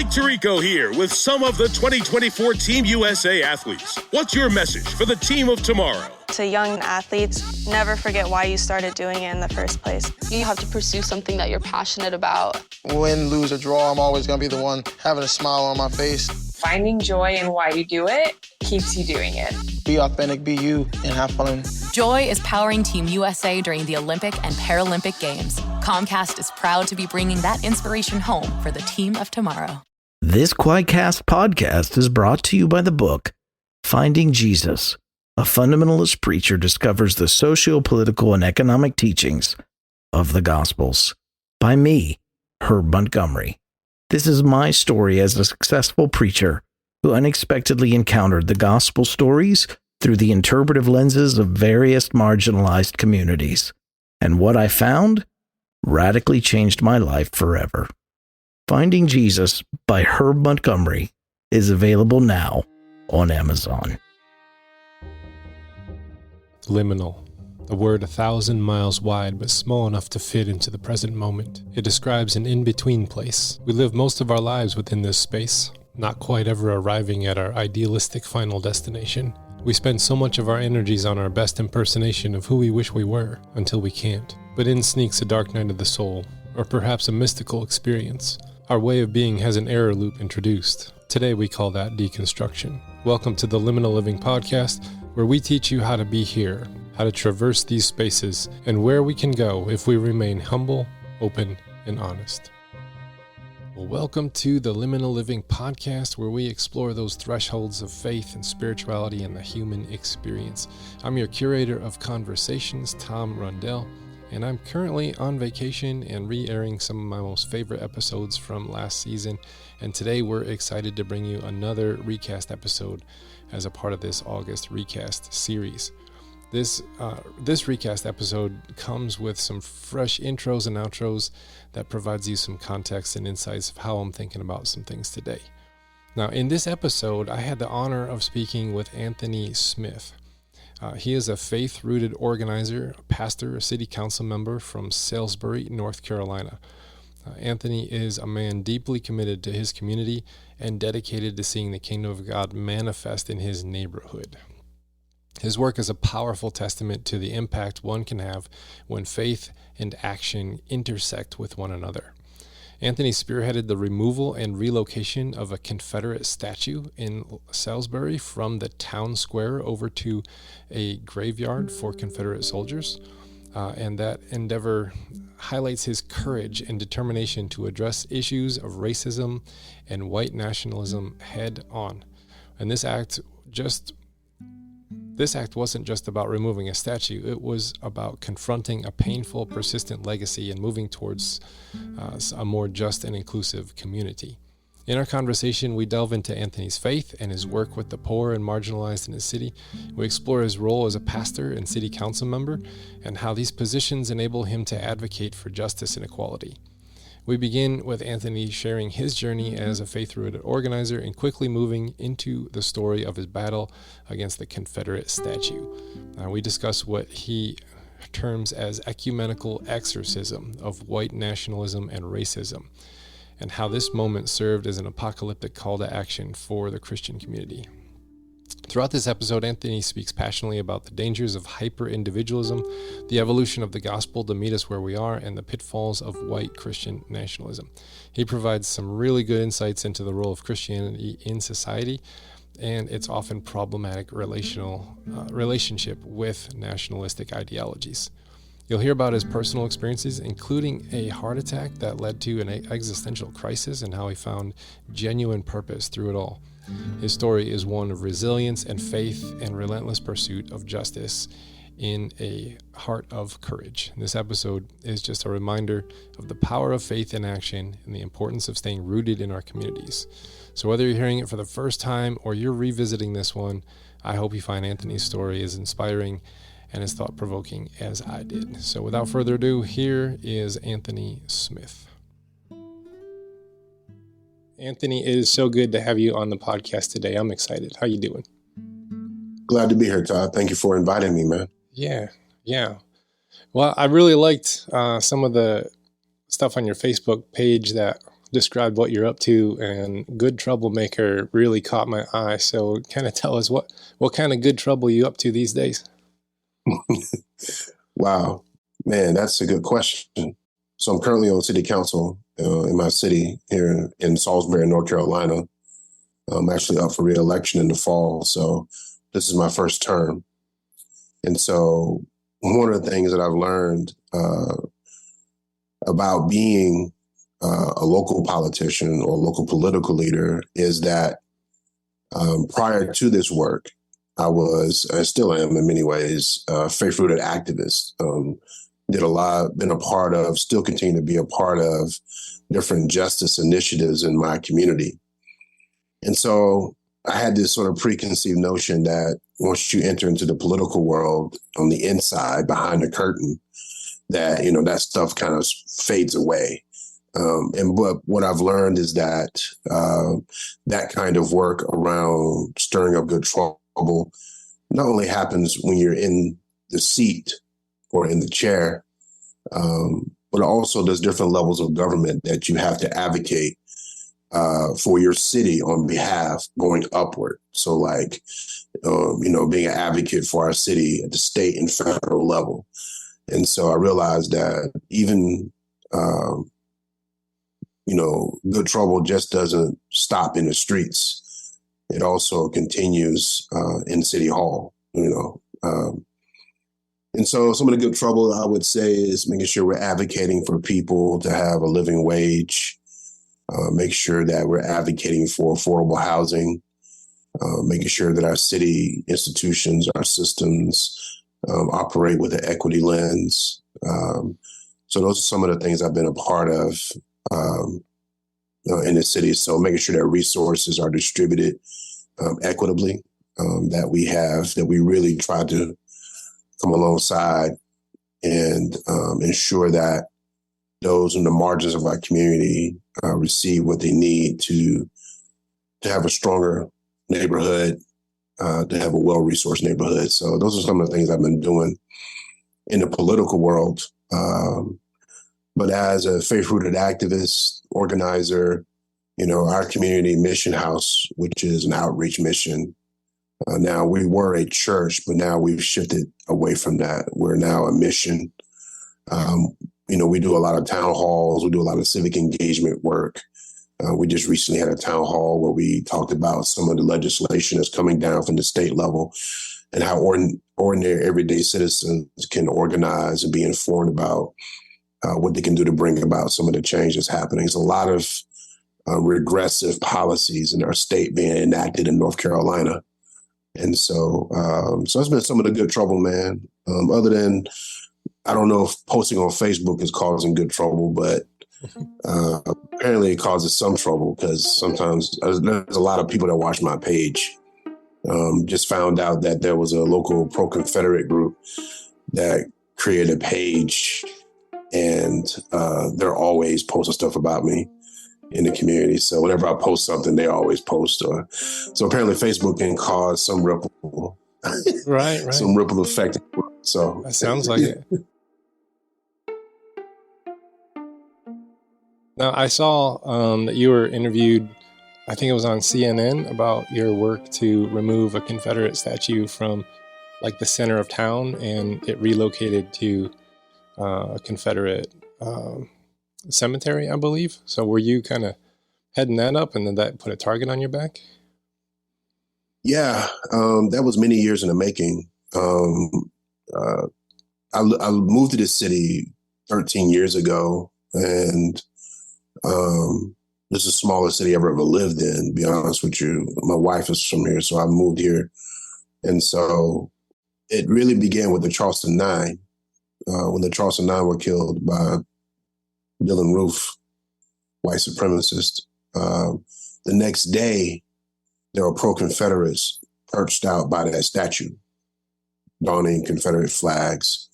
Mike Tirico here with some of the 2024 Team USA athletes. What's your message for the team of tomorrow? To young athletes, never forget why you started doing it in the first place. You have to pursue something that you're passionate about. Win, lose, or draw, I'm always going to be the one having a smile on my face. Finding joy in why you do it keeps you doing it. Be authentic, be you, and have fun. Joy is powering Team USA during the Olympic and Paralympic Games. Comcast is proud to be bringing that inspiration home for the team of tomorrow. This Quadcast podcast is brought to you by the book, Finding Jesus. A fundamentalist preacher discovers the socio-political and economic teachings of the Gospels. By me, Herb Montgomery. This is my story as a successful preacher who unexpectedly encountered the gospel stories through the interpretive lenses of various marginalized communities. And what I found radically changed my life forever. Finding Jesus by Herb Montgomery is available now on Amazon. Liminal, a word 1,000 miles wide but small enough to fit into the present moment. It describes an in-between place. We live most of our lives within this space, not quite ever arriving at our idealistic final destination. We spend so much of our energies on our best impersonation of who we wish we were, until we can't. But in sneaks a dark night of the soul, or perhaps a mystical experience. Our way of being has an error loop introduced. Today we call that deconstruction. Welcome to the Liminal Living Podcast, where we teach you how to be here, how to traverse these spaces, and where we can go if we remain humble, open, and honest. Well, welcome to the Liminal Living Podcast, where we explore those thresholds of faith and spirituality and the human experience. I'm your curator of conversations, Tom Rundell, and I'm currently on vacation and re-airing some of my most favorite episodes from last season. And today we're excited to bring you another recast episode as a part of this August recast series. This recast episode comes with some fresh intros and outros that provides you some context and insights of how I'm thinking about some things today. Now, in this episode, I had the honor of speaking with Anthony Smith. He is a faith-rooted organizer, a pastor, a city council member from Salisbury, North Carolina. Anthony is a man deeply committed to his community and dedicated to seeing the kingdom of God manifest in his neighborhood. His work is a powerful testament to the impact one can have when faith and action intersect with one another. Anthony spearheaded the removal and relocation of a Confederate statue in Salisbury from the town square over to a graveyard for Confederate soldiers. And that endeavor highlights his courage and determination to address issues of racism and white nationalism head on. And this act wasn't just about removing a statue. It was about confronting a painful, persistent legacy and moving towards a more just and inclusive community. In our conversation, we delve into Anthony's faith and his work with the poor and marginalized in his city. We explore his role as a pastor and city council member and how these positions enable him to advocate for justice and equality. We begin with Anthony sharing his journey as a faith-rooted organizer and quickly moving into the story of his battle against the Confederate statue. We discuss what he terms as ecumenical exorcism of white nationalism and racism, and how this moment served as an apocalyptic call to action for the Christian community. Throughout this episode, Anthony speaks passionately about the dangers of hyper-individualism, the evolution of the gospel to meet us where we are, and the pitfalls of white Christian nationalism. He provides some really good insights into the role of Christianity in society and its often problematic relationship with nationalistic ideologies. You'll hear about his personal experiences, including a heart attack that led to an existential crisis and how he found genuine purpose through it all. His story is one of resilience and faith and relentless pursuit of justice in a heart of courage. This episode is just a reminder of the power of faith in action and the importance of staying rooted in our communities. So whether you're hearing it for the first time or you're revisiting this one, I hope you find Anthony's story as inspiring and as thought-provoking as I did. So without further ado, here is Anthony Smith. Anthony, it is so good to have you on the podcast today. I'm excited. How you doing? Glad to be here, Todd. Thank you for inviting me, man. Yeah. Well, I really liked some of the stuff on your Facebook page that described what you're up to, and good troublemaker really caught my eye. So kind of tell us what kind of good trouble you up to these days? Wow, man, that's a good question. So I'm currently on city council in my city here in Salisbury, North Carolina. I'm actually up for re-election in the fall. So this is my first term. And so one of the things that I've learned about being a local politician or local political leader is that prior to this work, I still am in many ways, a faith-rooted activist. Did a lot, been a part of, still continue to be a part of different justice initiatives in my community. And so I had this sort of preconceived notion that once you enter into the political world on the inside, behind the curtain, that, that stuff kind of fades away. But what I've learned is that that kind of work around stirring up good trouble not only happens when you're in the seat or in the chair, but also there's different levels of government that you have to advocate for your city on behalf going upward. So like, being an advocate for our city at the state and federal level. And so I realized that even, good trouble just doesn't stop in the streets. It also continues in City Hall, And so some of the good trouble, I would say, is making sure we're advocating for people to have a living wage, make sure that we're advocating for affordable housing, making sure that our city institutions, our systems operate with an equity lens. So those are some of the things I've been a part of in the city. So making sure that resources are distributed equitably, that we really try to come alongside and ensure that those in the margins of our community receive what they need to have a stronger neighborhood, to have a well-resourced neighborhood. So those are some of the things I've been doing in the political world. But as a faith-rooted activist, organizer, our community mission house, which is an outreach mission. Now, we were a church, but now we've shifted away from that. We're now a mission. We do a lot of town halls. We do a lot of civic engagement work. We just recently had a town hall where we talked about some of the legislation that's coming down from the state level and how ordinary, everyday citizens can organize and be informed about what they can do to bring about some of the change that's happening. There's a lot of regressive policies in our state being enacted in North Carolina. And so it's been some of the good trouble, man. Other than, I don't know if posting on Facebook is causing good trouble, but apparently it causes some trouble because sometimes there's a lot of people that watch my page. Just found out that there was a local pro-Confederate group that created a page, and they're always posting stuff about me in the community. So whenever I post something, they always post. So apparently Facebook can cause some ripple, right. some ripple effect. So that sounds like it. Now, I saw that you were interviewed, I think it was on CNN, about your work to remove a Confederate statue from like the center of town, and it relocated to a Confederate cemetery, I believe. So were you kind of heading that up, and then that put a target on your back? Yeah, that was many years in the making. I moved to this city 13 years ago, and this is the smallest city I've ever lived in, to be honest with you. My wife is from here, so I moved here. And so it really began with the Charleston Nine, when the Charleston Nine were killed by Dylan Roof, white supremacist. The next day, there were pro-Confederates perched out by that statue, donning Confederate flags.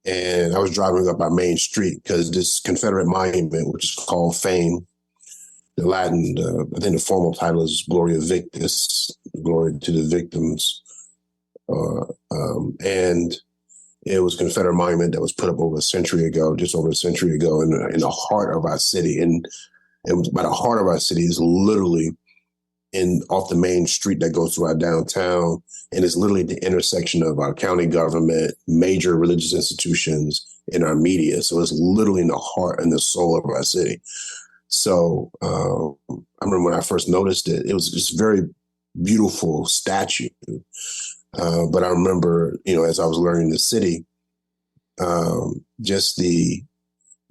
And I was driving up our main street because this Confederate monument, which is called Fame, the Latin, I think the formal title is Gloria Victis, glory to the victims. And it was a Confederate monument that was put up over a century ago, just over a century ago, in the heart of our city. And And by the heart of our city is literally off the main street that goes through our downtown. And it's literally the intersection of our county government, major religious institutions, and our media. So it's literally in the heart and the soul of our city. So I remember when I first noticed it, it was just very beautiful statue. But I remember, as I was learning the city, just the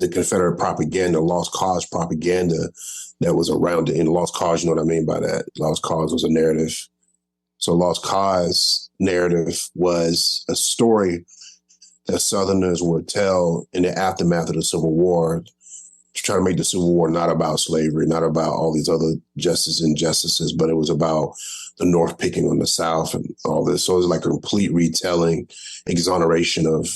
Confederate propaganda, lost cause propaganda that was around it. And lost cause, you know what I mean by that? Lost cause was a narrative. So lost cause narrative was a story that Southerners would tell in the aftermath of the Civil War to try to make the Civil War not about slavery, not about all these other justices and injustices, but it was about the North picking on the South and all this. So it was like a complete retelling, exoneration of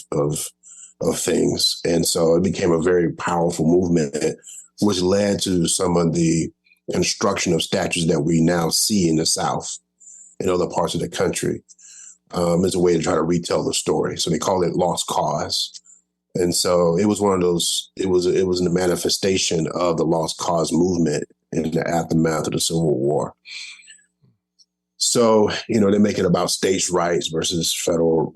things. And so it became a very powerful movement, which led to some of the construction of statues that we now see in the South and other parts of the country. As a way to try to retell the story. So they call it lost cause. And so it was one of those, it was a manifestation of the lost cause movement in the aftermath of the Civil War. So, they make it about states' rights versus federal,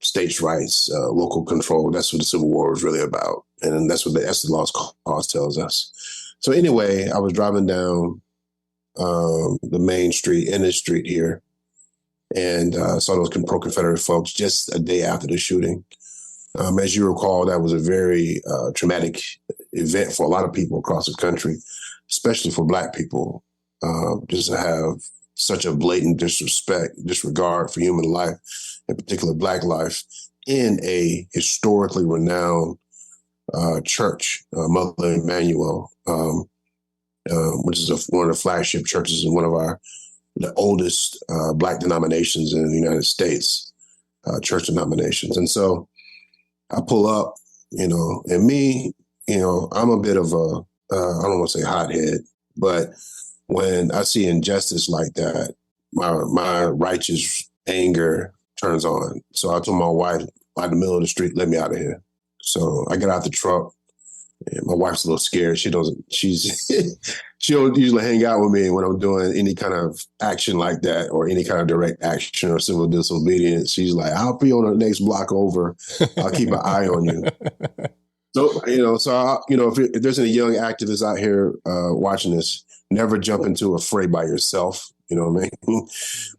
states' rights, local control. That's what the Civil War was really about. And that's what the lost cause tells us. So anyway, I was driving down the main street, in the street here, and saw those pro-Confederate folks just a day after the shooting. As you recall, that was a very traumatic event for a lot of people across the country, especially for Black people, just to have such a blatant disregard for human life, in particular Black life, in a historically renowned church, Mother Emanuel, which is one of the flagship churches in one of the oldest Black denominations in the United States, church denominations. And so I pull up, and me, I'm a bit of I don't want to say hothead, but when I see injustice like that, my righteous anger turns on. So I told my wife, out in the middle of the street, let me out of here. So I get out the truck. And my wife's a little scared. She don't usually hang out with me when I'm doing any kind of action like that or any kind of direct action or civil disobedience. She's like, I'll be on the next block over. I'll keep an eye on you. So, if there's any young activists out here watching this, never jump into a fray by yourself. You know what I mean?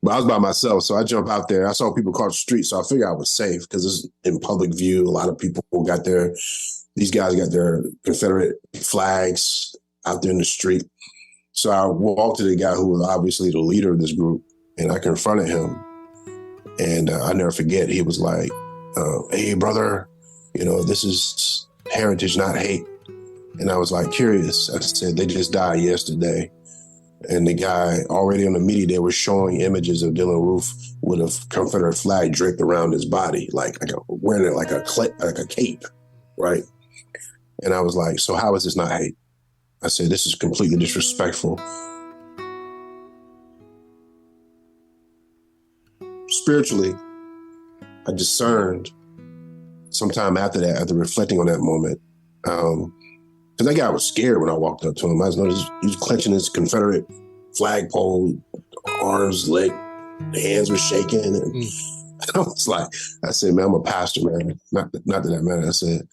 But I was by myself. So I jump out there. I saw people cross the street. So I figured I was safe because it's in public view. A lot of people these guys got their Confederate flags out there in the street. So I walked to the guy who was obviously the leader of this group, and I confronted him. And I never forget, he was like, hey, brother, this is heritage, not hate. And I was like, curious. I said, they just died yesterday. And the guy, already on the media, they were showing images of Dylan Roof with a Confederate flag draped around his body, wearing it like a cape, right? And I was like, so how is this not hate? I said, this is completely disrespectful. Spiritually, I discerned sometime after that, after reflecting on that moment, because that guy was scared when I walked up to him. I noticed he was clenching his Confederate flagpole, arms, leg, hands were shaking. And I was like, I said, man, I'm a pastor, man. Not that matter. I said,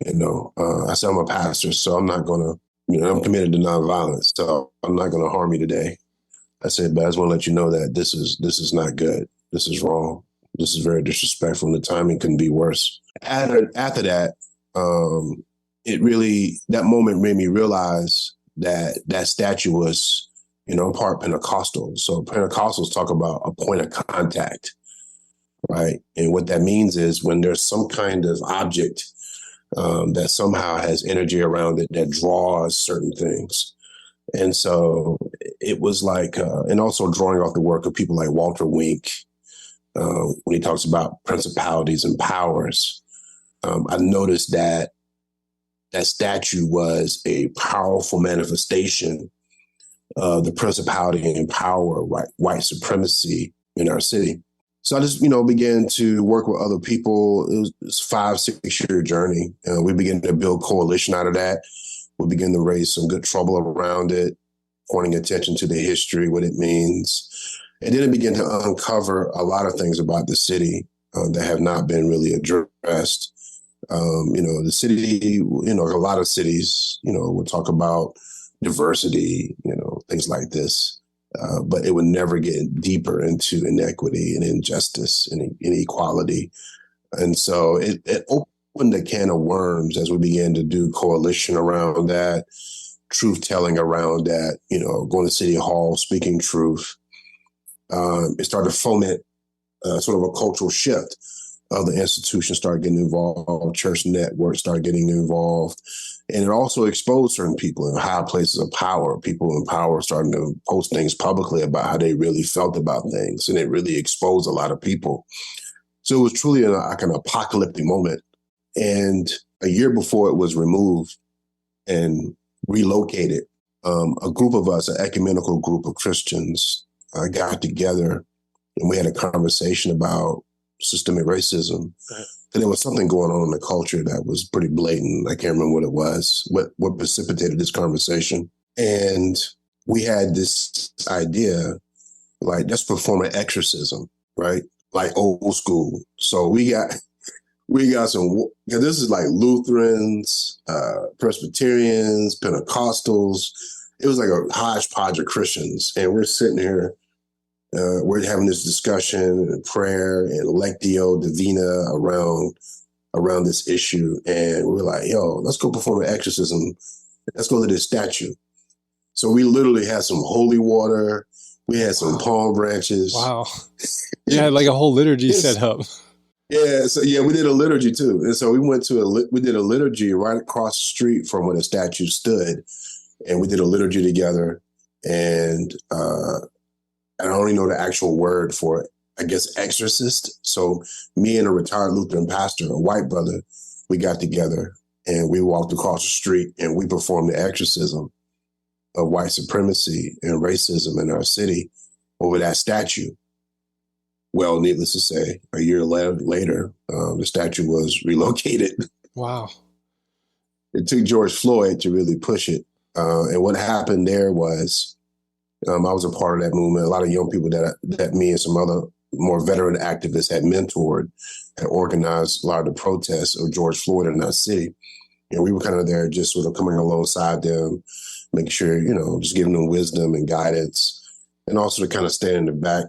I'm a pastor, so I'm not going to, I'm committed to nonviolence, so I'm not going to harm you today. I said, but I just want to let you know that this is not good. This is wrong. This is very disrespectful, and the timing couldn't be worse. After that, that moment made me realize that statue was, part Pentecostal. So Pentecostals talk about a point of contact, right? And what that means is when there's some kind of object that somehow has energy around it that draws certain things. And so it was like, and also drawing off the work of people like Walter Wink, when he talks about principalities and powers. I noticed that statue was a powerful manifestation of the principality and power, white supremacy in our city. So I just, began to work with other people. It was a 5-6 year journey. We began to build coalition out of that, we begin to raise some good trouble around it, pointing attention to the history, what it means. And then it began to uncover a lot of things about the city that have not been really addressed. The city, a lot of cities, will talk about diversity, things like this. But it would never get deeper into inequity and injustice and inequality. And so it opened a can of worms as we began to do coalition around that, truth telling around that, going to City Hall, speaking truth. It started to foment sort of a cultural shift. Other institutions started getting involved, church networks started getting involved. And it also exposed certain people in high places of power. People in power starting to post things publicly about how they really felt about things. And it really exposed a lot of people. So it was truly like an apocalyptic moment. And a year before it was removed and relocated, a group of us, an ecumenical group of Christians, got together and we had a conversation about systemic racism. And there was something going on in the culture that was pretty blatant. I can't remember what it was, what precipitated this conversation. And we had this idea, like, let's perform an exorcism, right? Like old school. So we got some, this is like Lutherans, Presbyterians, Pentecostals. It was like a hodgepodge of Christians. And we're sitting here, we're having this discussion and prayer and lectio divina around this issue. And we're like, let's go perform an exorcism. Let's go to this statue. So we literally had some holy water. We had some palm branches. Wow. Yeah, like a whole liturgy set up. Yeah, so we did a liturgy too. And so we did a liturgy right across the street from where the statue stood. And we did a liturgy together. And I don't even know the actual word for it. I guess exorcist. So me and a retired Lutheran pastor, a white brother, we got together and we walked across the street and we performed the exorcism of white supremacy and racism in our city over that statue. Well, needless to say, a year later, the statue was relocated. Wow. It took George Floyd to really push it. And what happened there was, I was a part of that movement. A lot of young people that me and some other more veteran activists had mentored and organized a lot of the protests of George Floyd in our city. And we were kind of there just sort of coming alongside them, making sure, just giving them wisdom and guidance, and also to kind of stand in the back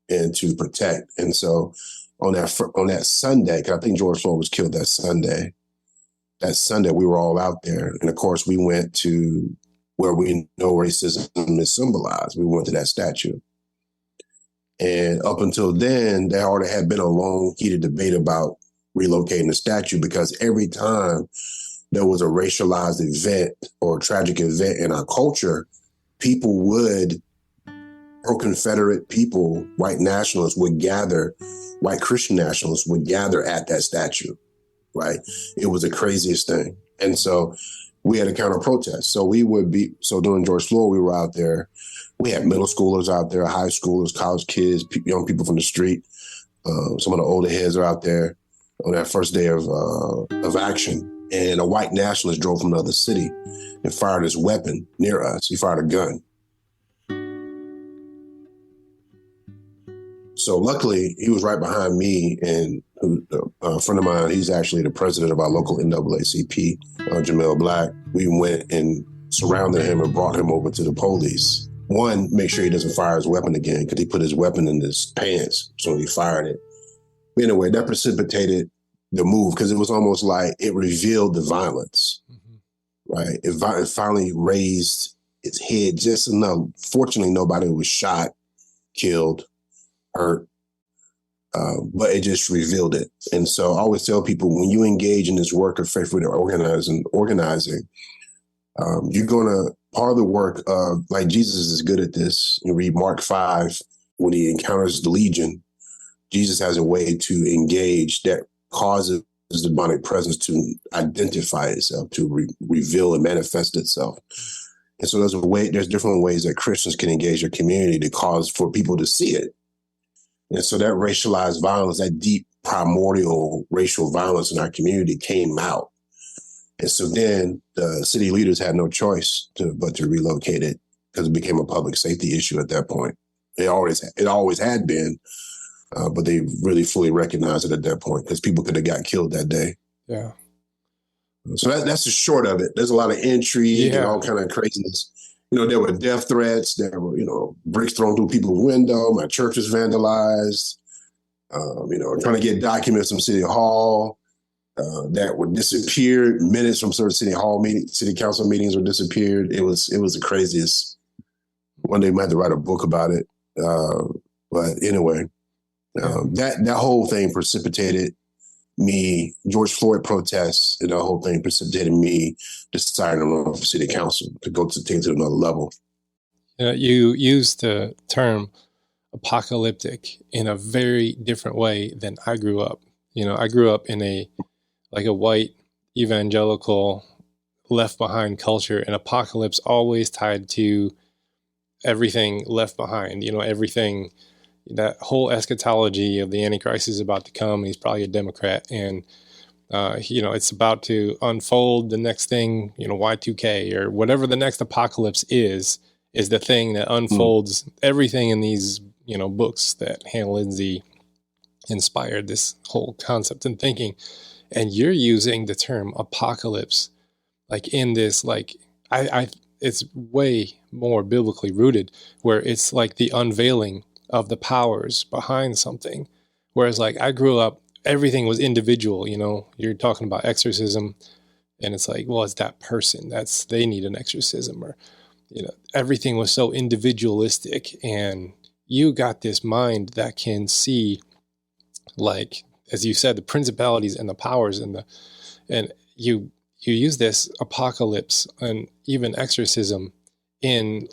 and to protect. And so on that Sunday, because I think George Floyd was killed that Sunday, we were all out there. And of course, we went to where we know racism is symbolized. We went to that statue. And up until then, there already had been a long, heated debate about relocating the statue, because every time there was a racialized event or a tragic event in our culture, people would, pro-Confederate people, white nationalists would gather, white Christian nationalists would gather at that statue, right? It was the craziest thing. And so we had a counter protest. So during George Floyd, we were out there. We had middle schoolers out there, high schoolers, college kids, young people from the street. Some of the older heads are out there on that first day of action. And a white nationalist drove from another city and fired his weapon near us. He fired a gun. So luckily, he was right behind me, and a friend of mine, he's actually the president of our local NAACP, Jamel Black. We went and surrounded him and brought him over to the police. One, make sure he doesn't fire his weapon again, because he put his weapon in his pants, so he fired it. But anyway, that precipitated the move, because it was almost like it revealed the violence, right? It finally raised its head just enough. Fortunately, nobody was shot, killed, hurt, but it just revealed it. And so I always tell people, when you engage in this work of faith freedom organizing, you're going to, part of the work of, like, Jesus is good at this. You read Mark 5, when he encounters the legion, Jesus has a way to engage that causes the demonic presence to identify itself, to reveal and manifest itself. And so there's different ways that Christians can engage their community to cause for people to see it. And so that racialized violence, that deep primordial racial violence in our community came out. And so then the city leaders had no choice but to relocate it because it became a public safety issue at that point. It always had been, but they really fully recognized it at that point because people could have got killed that day. Yeah. So that's the short of it. There's a lot of intrigue and all kind of craziness. There were death threats. There were, bricks thrown through people's window. My church was vandalized. Trying to get documents from City Hall that were disappeared. Minutes from certain city council meetings were disappeared. It was the craziest. One day we might have to write a book about it. But anyway, that whole thing precipitated me, George Floyd protests, and the whole thing precipitated me deciding to run for city council to take it to another level. You use the term apocalyptic in a very different way than I grew up. I grew up in a white evangelical left behind culture, and apocalypse always tied to everything left behind, everything. That whole eschatology of the Antichrist is about to come. He's probably a Democrat, and it's about to unfold the next thing. Y2K or whatever the next apocalypse is the thing that unfolds everything in these books that Hannah Lindsay inspired this whole concept and thinking. And you're using the term apocalypse in this it's way more biblically rooted, where it's like the unveiling of the powers behind something. Whereas I grew up, everything was individual, you're talking about exorcism and it's it's that person, they need an exorcism, or, everything was so individualistic, and you got this mind that can see, as you said, the principalities and the powers and you use this apocalypse and even exorcism in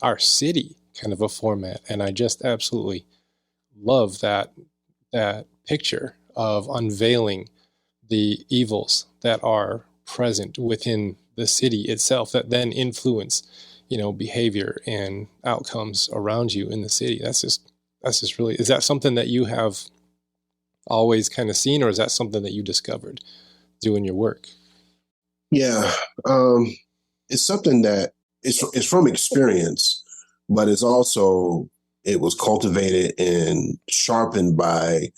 our city kind of a format. And I just absolutely love that picture of unveiling the evils that are present within the city itself that then influence, behavior and outcomes around you in the city. That's just really, is that something that you have always kind of seen, or is that something that you discovered doing your work? Yeah. It's something that it's from experience, but it was cultivated and sharpened by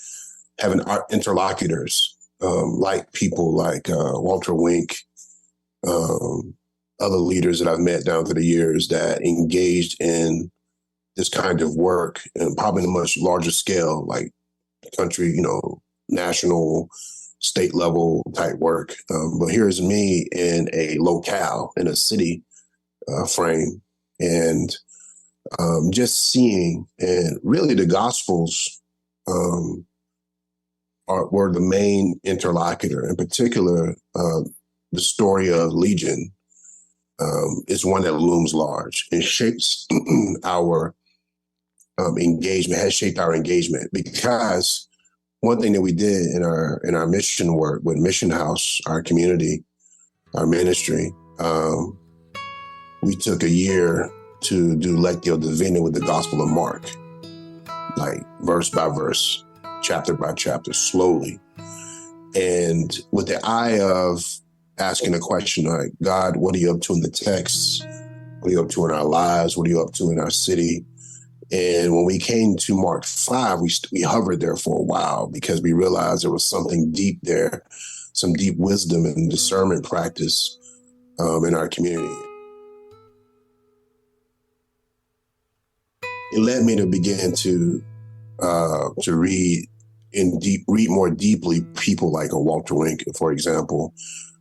having interlocutors, like people like Walter Wink, other leaders that I've met down through the years that engaged in this kind of work, and probably on a much larger scale, like country, national, state level type work. But here's me in a locale, in a city frame, and just seeing, and really the Gospels were the main interlocutor. In particular, the story of Legion is one that looms large. It shapes our engagement, has shaped our engagement, because one thing that we did in our mission work with Mission House, our community, our ministry, we took a year to do Lectio Divina with the Gospel of Mark, verse by verse, chapter by chapter, slowly. And with the eye of asking a question like, God, what are you up to in the text? What are you up to in our lives? What are you up to in our city? And when we came to Mark 5, we hovered there for a while, because we realized there was something deep there, some deep wisdom and discernment practice in our community. It led me to begin to read more deeply people like a Walter Wink, for example,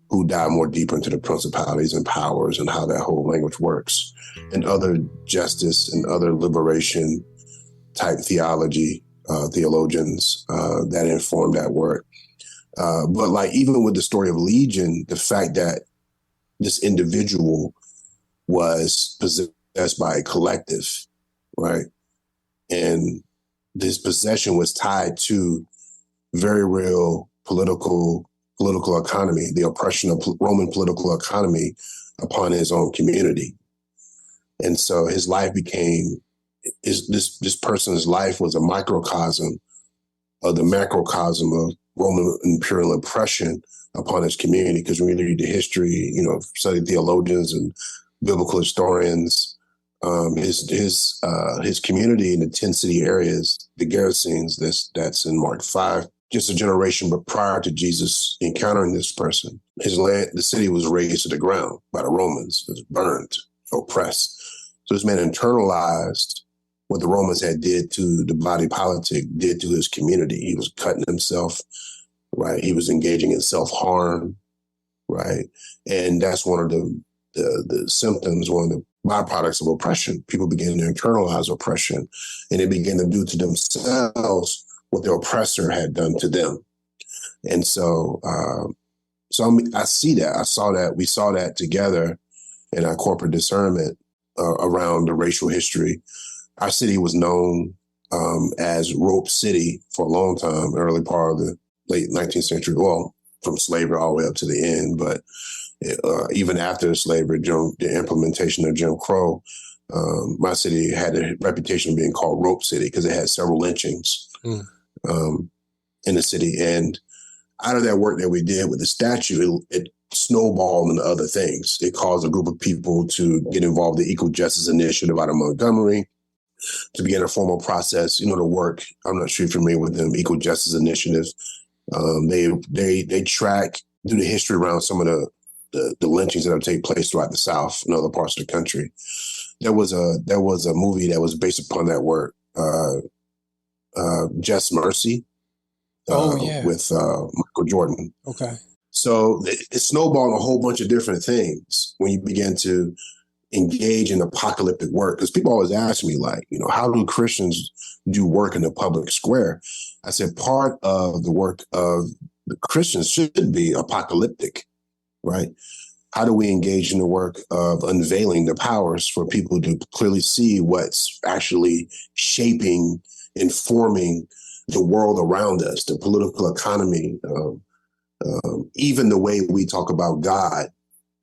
who dive more deeper into the principalities and powers and how that whole language works, and other justice and other liberation type theologians that inform that work. But even with the story of Legion, the fact that this individual was possessed by a collective, right? And this possession was tied to very real political economy, the oppression of Roman political economy upon his own community. And so his life this person's life was a microcosm of the macrocosm of Roman imperial oppression upon his community. Because when you read the history, study theologians and biblical historians, his community in the 10 city areas, the Gerasenes, that's in Mark 5, just a generation but prior to Jesus encountering this person, his land, the city was razed to the ground by the Romans. It was burned, oppressed. So this man internalized what the Romans had did to the body politic, did to his community. He was cutting himself, right? He was engaging in self-harm, right? And that's one of the symptoms, one of the byproducts of oppression. People began to internalize oppression, and they began to do to themselves what the oppressor had done to them. And so I see that. I saw that. We saw that together in our corporate discernment around the racial history. Our city was known as Rope City for a long time, early part of the late 19th century, well, from slavery all the way up to the end. But even after slavery, during the implementation of Jim Crow, my city had a reputation of being called Rope City because it had several lynchings in the city. And out of that work that we did with the statue, it snowballed into other things. It caused a group of people to get involved in the Equal Justice Initiative out of Montgomery, to begin a formal process, to work. I'm not sure if you're familiar with them, Equal Justice Initiative. They track, do the history around some of the lynchings that have taken place throughout the South and other parts of the country. There was a movie that was based upon that work, Just Mercy, with Michael Jordan. Okay. So it snowballed a whole bunch of different things when you begin to engage in apocalyptic work. Because people always ask me, like, how do Christians do work in the public square? I said, part of the work of the Christians should be apocalyptic, right? How do we engage in the work of unveiling the powers for people to clearly see what's actually shaping, informing the world around us, the political economy, even the way we talk about God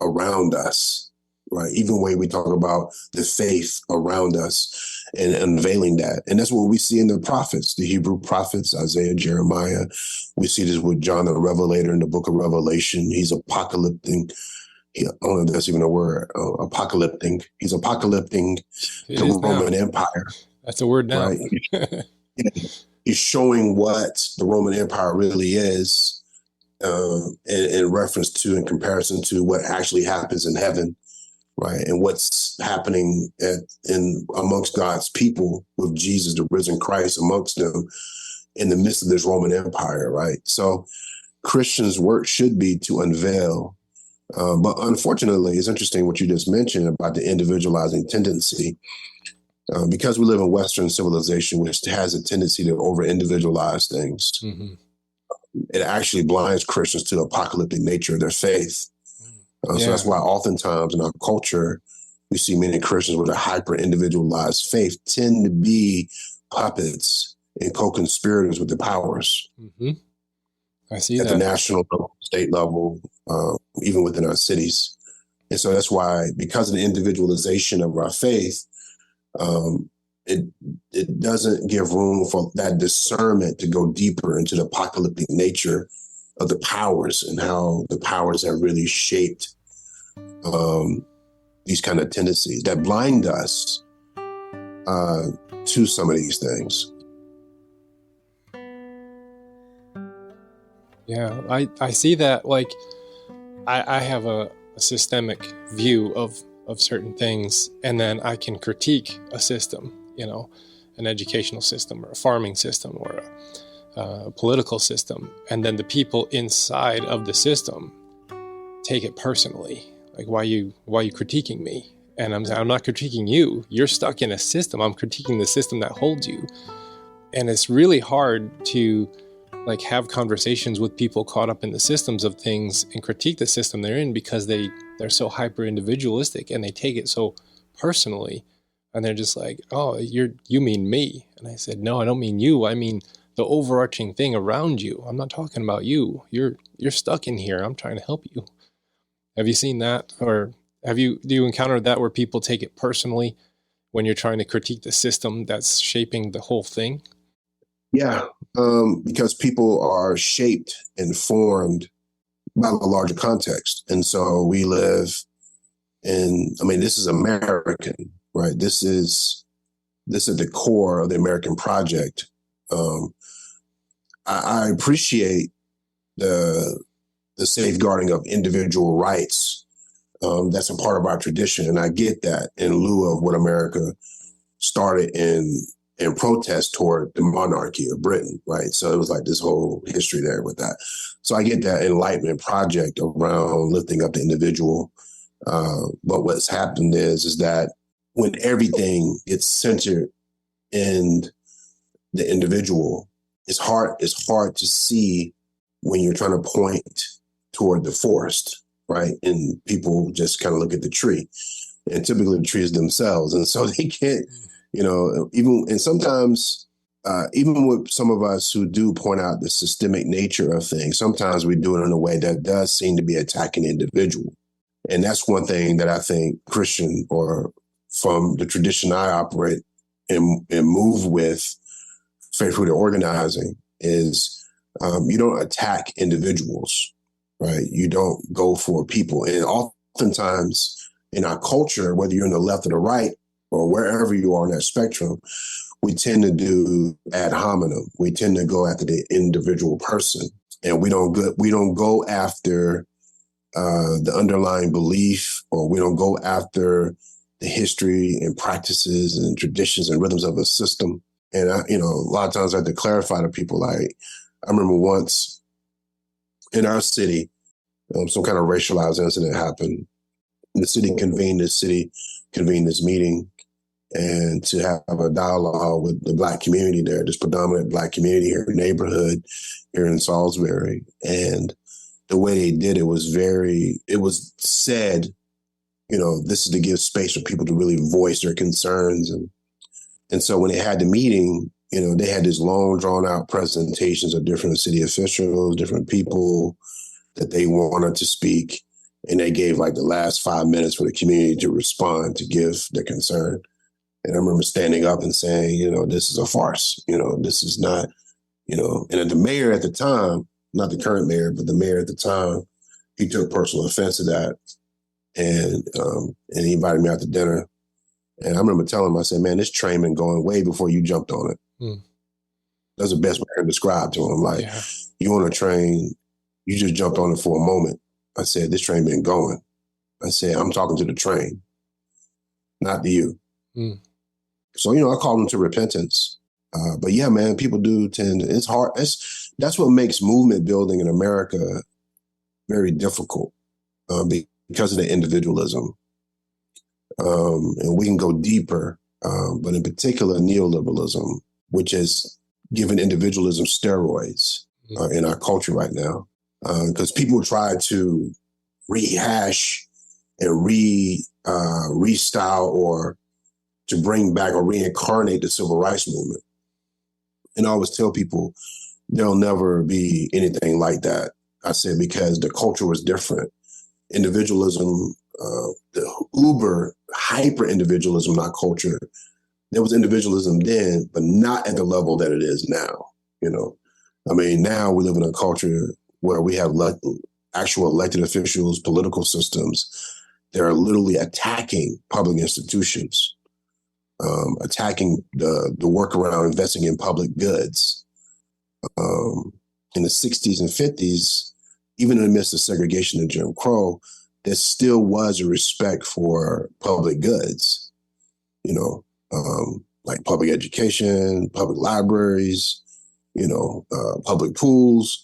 around us, right? Even the way we talk about the faith around us and unveiling that. And that's what we see in the prophets, the Hebrew prophets, Isaiah, Jeremiah. We see this with John the Revelator in the book of Revelation. He's apocalyptic. I don't know if that's even a word, apocalyptic. He's apocalypting the Roman Empire. That's a word now. Right? He's showing what the Roman Empire really is, in reference to, in comparison to what actually happens in heaven, right? And what's happening amongst God's people with Jesus, the risen Christ, amongst them in the midst of this Roman Empire, right? So Christians' work should be to unveil. But unfortunately, it's interesting what you just mentioned about the individualizing tendency. Because we live in Western civilization, which has a tendency to over-individualize things, it actually blinds Christians to the apocalyptic nature of their faith. So that's why oftentimes in our culture, we see many Christians with a hyper-individualized faith tend to be puppets and co-conspirators with the powers. I see at that. the national level, state level, even within our cities. And so that's why, because of the individualization of our faith, it doesn't give room for that discernment to go deeper into the apocalyptic nature of the powers and how the powers have really shaped these kind of tendencies that blind us to some of these things. Yeah, I see that. Like, I have a systemic view of certain things, and then I can critique a system, an educational system or a farming system or a political system. And then the people inside of the system take it personally. Like, why are you critiquing me? And I'm not critiquing you. You're stuck in a system. I'm critiquing the system that holds you. And it's really hard to have conversations with people caught up in the systems of things and critique the system they're in, because they're so hyper individualistic and they take it so personally, and they're just like, oh, you mean me? And I said, no, I don't mean you. I mean the overarching thing around you. I'm not talking about you. You're stuck in here. I'm trying to help you. Have you seen that? Or do you encounter that where people take it personally when you're trying to critique the system that's shaping the whole thing? Yeah, because people are shaped and formed by the larger context. And so we live in, I mean, this is American, right? This is the core of the American project. I appreciate the safeguarding of individual rights. That's a part of our tradition. And I get that in lieu of what America started in protest toward the monarchy of Britain, right? So it was like this whole history there with that. So I get that Enlightenment project around lifting up the individual. But what's happened is that when everything gets centered in the individual, it's hard to see when you're trying to point toward the forest, right? And people just kind of look at the tree, and typically the tree is themselves. And so they can't, sometimes even with some of us who do point out the systemic nature of things, sometimes we do it in a way that does seem to be attacking the individual. And that's one thing that I think Christian, or from the tradition I operate and move with, faith-rooted organizing, is you don't attack individuals, right? You don't go for people. And oftentimes in our culture, whether you're on the left or the right, or wherever you are on that spectrum, we tend to do ad hominem. We tend to go after the individual person, and we don't go after the underlying belief, or we don't go after the history and practices and traditions and rhythms of a system. And a lot of times I have to clarify to people, like, I remember once in our city, some kind of racialized incident happened. The city convened this meeting, and to have a dialogue with the Black community there, this predominant Black community here in the neighborhood here in Salisbury. And the way they did it was said, this is to give space for people to really voice their concerns. And so when they had the meeting, they had these long drawn out presentations of different city officials, different people that they wanted to speak. And they gave like the last 5 minutes for the community to respond, to give their concern. And I remember standing up and saying, this is a farce. This is not, and the mayor at the time, not the current mayor, but the mayor at the time, he took personal offense to that. And he invited me out to dinner. And I remember telling him, I said, man, this train been going way before you jumped on it. That's the best way I can describe to him. Like, you on a train, you just jumped on it for a moment. I said, this train been going. I said, I'm talking to the train, not to you. So, I called him to repentance. But yeah, man, people do tend, it's hard. That's what makes movement building in America very difficult, because of the individualism. And we can go deeper, but in particular, neoliberalism, which has given individualism steroids in our culture right now. Because people try to rehash and restyle, or to bring back or reincarnate the civil rights movement. And I always tell people there'll never be anything like that. I said, because the culture was different. Individualism, the uber hyper individualism in our culture, there was individualism then, but not at the level that it is now. Now we live in a culture where we have actual elected officials, political systems that are literally attacking public institutions, attacking the work around investing in public goods. In the 60s and 50s, even in the midst of segregation and Jim Crow, there still was a respect for public goods, like public education, public libraries, public pools.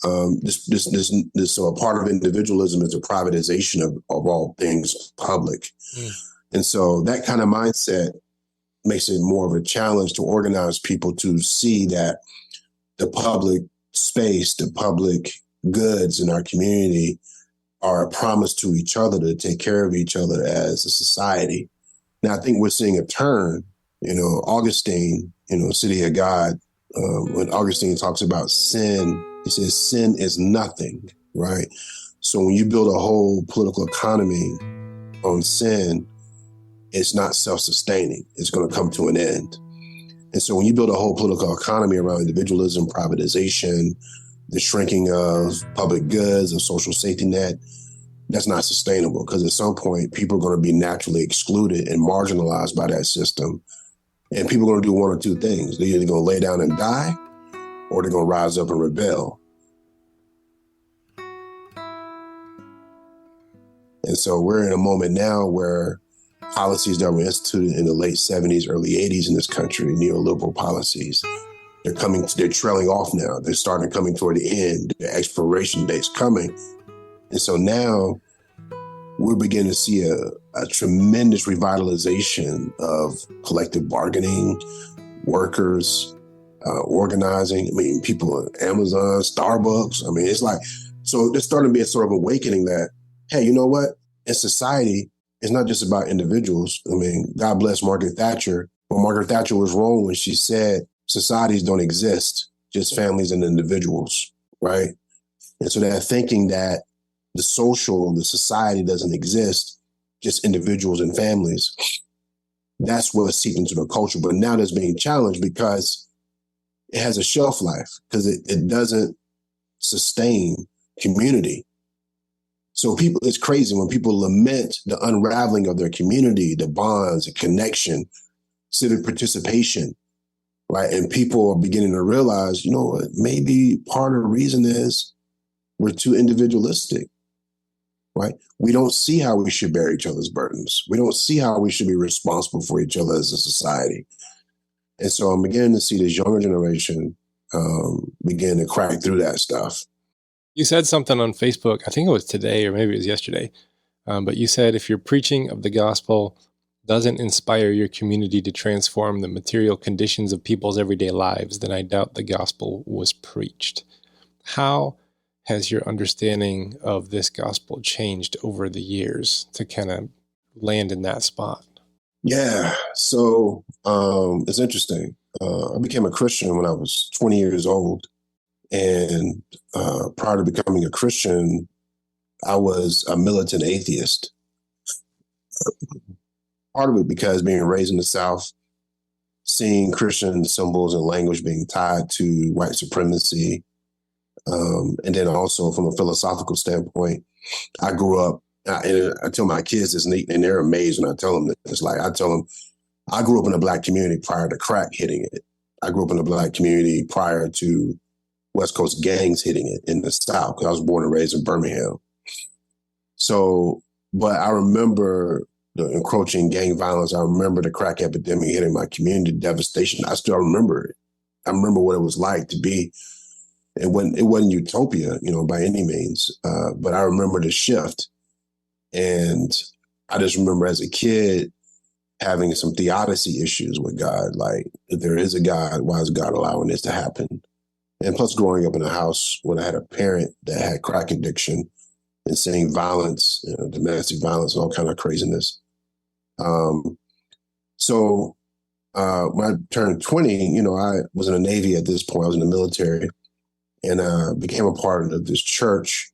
So a part of individualism is a privatization of all things public. And so that kind of mindset makes it more of a challenge to organize people to see that the public space, the public goods in our community are a promise to each other to take care of each other as a society. Now, I think we're seeing a turn. Augustine, City of God, when Augustine talks about sin, he says sin is nothing, right? So when you build a whole political economy on sin, it's not self-sustaining. It's going to come to an end. And so when you build a whole political economy around individualism, privatization, the shrinking of public goods, of social safety net, that's not sustainable, because at some point people are going to be naturally excluded and marginalized by that system. And people are going to do one or two things. They're either going to lay down and die, or they're going to rise up and rebel. And so we're in a moment now where policies that were instituted in the late 70s, early 80s in this country, neoliberal policies, they're trailing off now. They're starting coming toward the end. The expiration date's coming. And so now we're beginning to see a tremendous revitalization of collective bargaining, workers, organizing. I mean, people at Amazon, Starbucks. I mean, it's like, so there's starting to be a sort of awakening that, hey, you know what? In society, it's not just about individuals. I mean, God bless Margaret Thatcher, but Margaret Thatcher was wrong when she said societies don't exist, just families and individuals, right? And so they're thinking that the society doesn't exist, just individuals and families. That's what seeped into the culture. But now that's being challenged because it has a shelf life, because it doesn't sustain community. So it's crazy when people lament the unraveling of their community, the bonds, the connection, civic participation, right? And people are beginning to realize, you know what, maybe part of the reason is we're too individualistic, right? We don't see how we should bear each other's burdens. We don't see how we should be responsible for each other as a society. And so I'm beginning to see this younger generation begin to crack through that stuff. You said something on Facebook, I think it was today or maybe it was yesterday, but you said if your preaching of the gospel doesn't inspire your community to transform the material conditions of people's everyday lives, then I doubt the gospel was preached. How has your understanding of this gospel changed over the years to kind of land in that spot? Yeah, so it's interesting. I became a Christian when I was 20 years old. And prior to becoming a Christian, I was a militant atheist. Part of it because being raised in the South, seeing Christian symbols and language being tied to white supremacy. And then also from a philosophical standpoint, I grew up, and I tell my kids this, and they're amazed when I tell them this. Like, I tell them, I grew up in a Black community prior to crack hitting it. I grew up in a Black community prior to West Coast gangs hitting it in the South, because I was born and raised in Birmingham. So, but I remember the encroaching gang violence. I remember the crack epidemic hitting my community, devastation. I still remember it. I remember what it was like to be, it wasn't utopia, by any means, but I remember the shift. And I just remember as a kid having some theodicy issues with God. Like, if there is a God, why is God allowing this to happen? And plus growing up in a house when I had a parent that had crack addiction and seeing violence, domestic violence and all kind of craziness. So when I turned 20, I was in the Navy at this point. I was in the military and became a part of this church,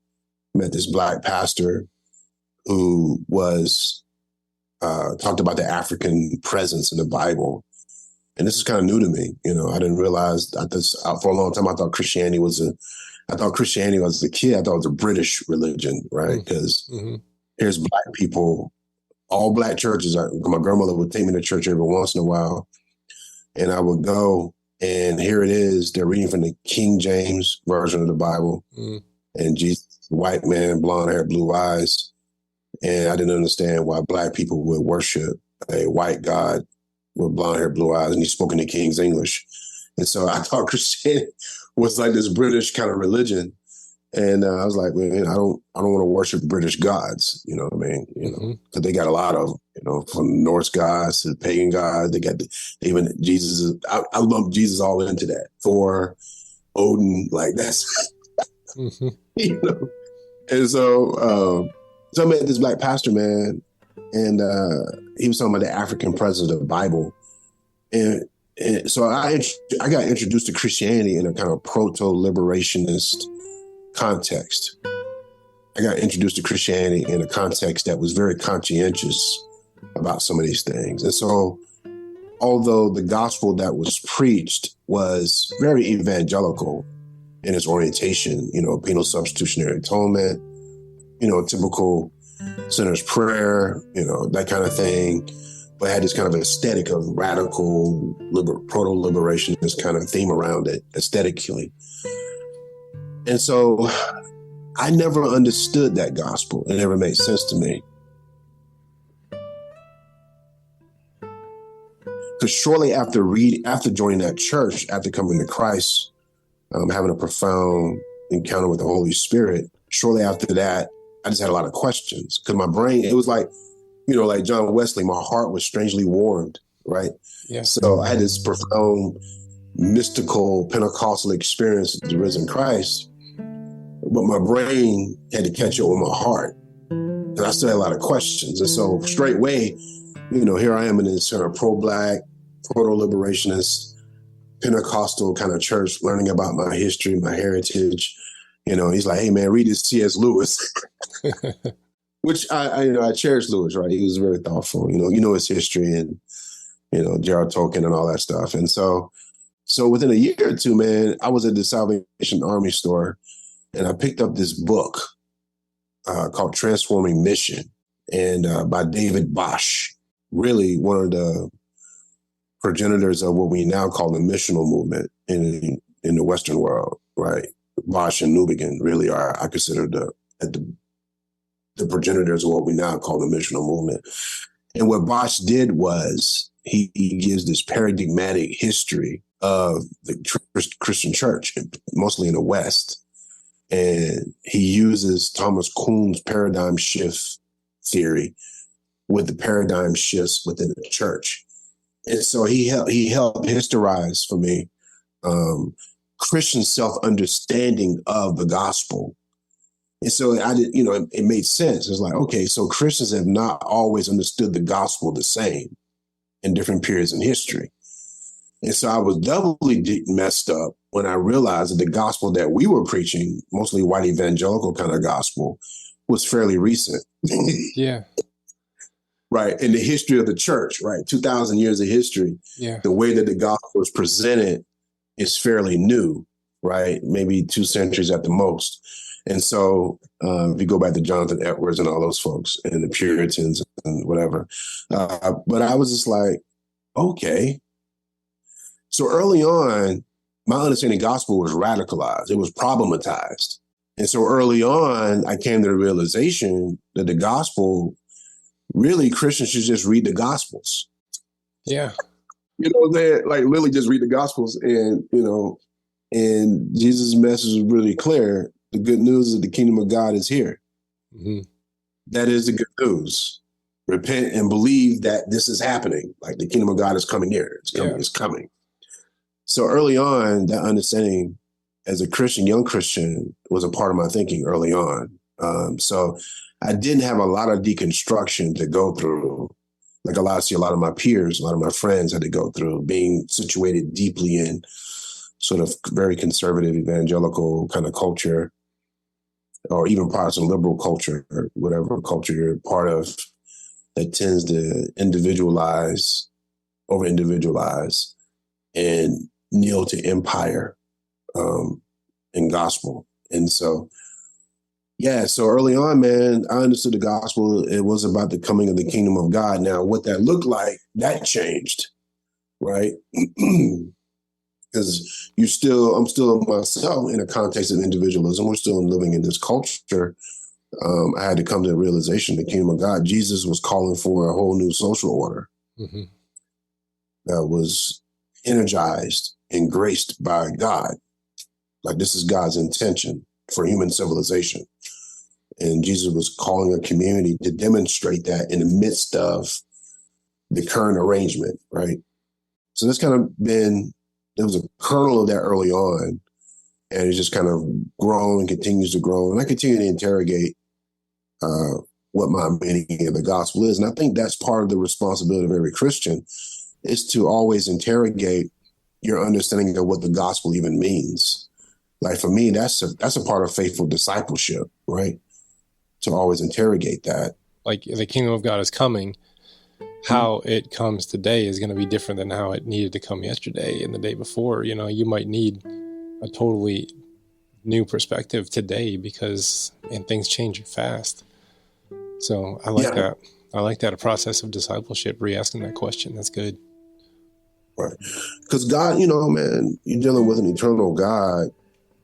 met this Black pastor who was talked about the African presence in the Bible. And this is kind of new to me. I didn't realize for a long time, I thought Christianity was a kid. I thought it was a British religion, right? Because here's Black people, all Black churches. My grandmother would take me to church every once in a while. And I would go, and here it is. They're reading from the King James version of the Bible. And Jesus, white man, blonde hair, blue eyes. And I didn't understand why Black people would worship a white God with blonde hair, blue eyes, and he spoke in the King's English. And so I thought Christianity was like this British kind of religion. And I was like, man, I don't want to worship British gods, you know what I mean? Because they got a lot of, from Norse gods to pagan gods. They got even Jesus. I lump Jesus all into that. Thor, Odin, like that's, And so I met this Black pastor, man, and he was talking about the African presence of the Bible. And so I got introduced to Christianity in a kind of proto-liberationist context. I got introduced to Christianity in a context that was very conscientious about some of these things. And so although the gospel that was preached was very evangelical, in its orientation, penal substitutionary atonement, typical sinner's prayer, that kind of thing, but had this kind of aesthetic of radical proto-liberationist kind of theme around it aesthetically. And so I never understood that gospel. It never made sense to me. Because shortly after joining that church, after coming to Christ, having a profound encounter with the Holy Spirit, shortly after that, I just had a lot of questions. Because my brain, it was like, like John Wesley, my heart was strangely warmed, right? Yeah. So I had this profound, mystical, Pentecostal experience with the risen Christ, but my brain had to catch up with my heart. And I still had a lot of questions. And so straightway, here I am in this kind of pro-Black, proto-liberationist, Pentecostal kind of church, learning about my history, my heritage. He's like, hey, man, read this C.S. Lewis, which I cherish Lewis, right? He was very thoughtful, his history and, Gerald Tolkien and all that stuff. And so within a year or two, man, I was at the Salvation Army store and I picked up this book called Transforming Mission and by David Bosch, really one of the progenitors of what we now call the missional movement in the Western world, right? Bosch and Newbegin really are, I consider, the progenitors of what we now call the missional movement. And what Bosch did was he gives this paradigmatic history of the Christian church, mostly in the West. And he uses Thomas Kuhn's paradigm shift theory with the paradigm shifts within the church. And so he helped historize for me Christian self-understanding of the gospel. And so it made sense. It's like, okay, so Christians have not always understood the gospel the same in different periods in history. And so I was doubly messed up when I realized that the gospel that we were preaching, mostly white evangelical kind of gospel, was fairly recent. Yeah. Right. In the history of the church, right? 2,000 years of history. Yeah. The way that the gospel is presented is fairly new, right? Maybe 2 centuries at the most. And so if you go back to Jonathan Edwards and all those folks and the Puritans and whatever. But I was just like, okay. So early on, my understanding of gospel was radicalized. It was problematized. And so early on, I came to the realization that the gospel, really Christians should just read the gospels. Yeah. Like literally just read the gospels and, and Jesus' message is really clear. The good news is the kingdom of God is here. Mm-hmm. That is the good news. Repent and believe that this is happening. Like the kingdom of God is coming here. It's coming. Yeah. It's coming. So early on, that understanding as a Christian, young Christian, was a part of my thinking early on. So I didn't have a lot of deconstruction to go through. Like a lot of my peers, a lot of my friends had to go through, being situated deeply in sort of very conservative evangelical kind of culture, or even Protestant liberal culture, or whatever culture you're part of, that tends to over-individualize, and kneel to empire and gospel. And so, so early on, man, I understood the gospel. It was about the coming of the kingdom of God. Now, what that looked like, that changed, right? Because I'm still myself in a context of individualism. We're still living in this culture. I had to come to the realization, the kingdom of God, Jesus was calling for a whole new social order that was energized and graced by God. Like this is God's intention for human civilization. And Jesus was calling a community to demonstrate that in the midst of the current arrangement, right? So that's kind of been, there was a kernel of that early on, and it's just kind of grown and continues to grow. And I continue to interrogate what my meaning of the gospel is. And I think that's part of the responsibility of every Christian, is to always interrogate your understanding of what the gospel even means. Like for me, that's a part of faithful discipleship, right? To always interrogate that. Like the kingdom of God is coming. How it comes today is going to be different than how it needed to come yesterday and the day before. You know, you might need a totally new perspective today because things change fast. So I like that. I like that, a process of discipleship, re-asking that question. That's good. Right. Because God, man, you're dealing with an eternal God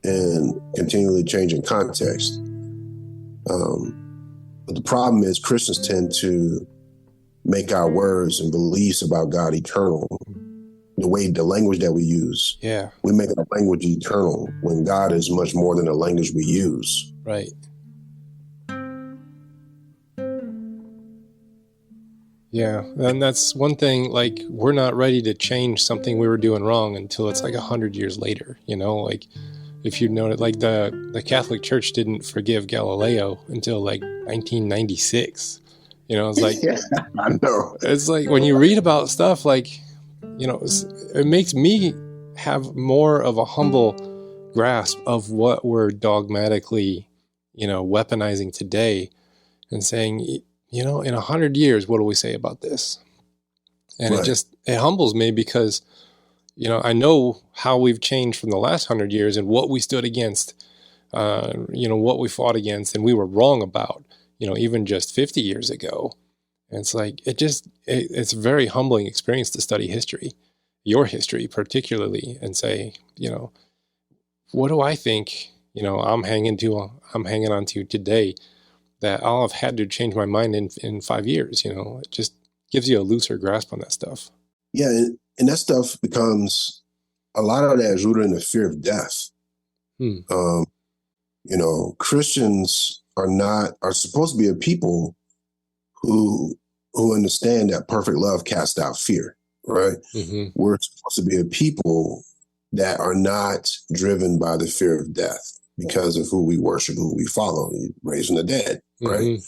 and continually changing context. But the problem is Christians tend to make our words and beliefs about God eternal. The language that we use. Yeah. We make our language eternal when God is much more than the language we use. Right. Yeah. And that's one thing, like, we're not ready to change something we were doing wrong until it's like 100 years later, like if you noted, like the Catholic Church didn't forgive Galileo until like 1996. It's like, yeah, I know. It's like when you read about stuff like, it makes me have more of a humble grasp of what we're dogmatically, weaponizing today and saying, in 100 years, what do we say about this? And right. it humbles me because, I know how we've changed from the last 100 years and what we stood against, what we fought against and we were wrong about, even just 50 years ago. And it's like, it's a very humbling experience to study history, your history particularly, and say, what do I think, I'm hanging on to today that I'll have had to change my mind in 5 years, it just gives you a looser grasp on that stuff. Yeah. And that stuff becomes, a lot of that is rooted in the fear of death. Christians are supposed to be a people who understand that perfect love casts out fear, right? Mm-hmm. We're supposed to be a people that are not driven by the fear of death because of who we worship, who we follow, raising the dead, right? Mm-hmm.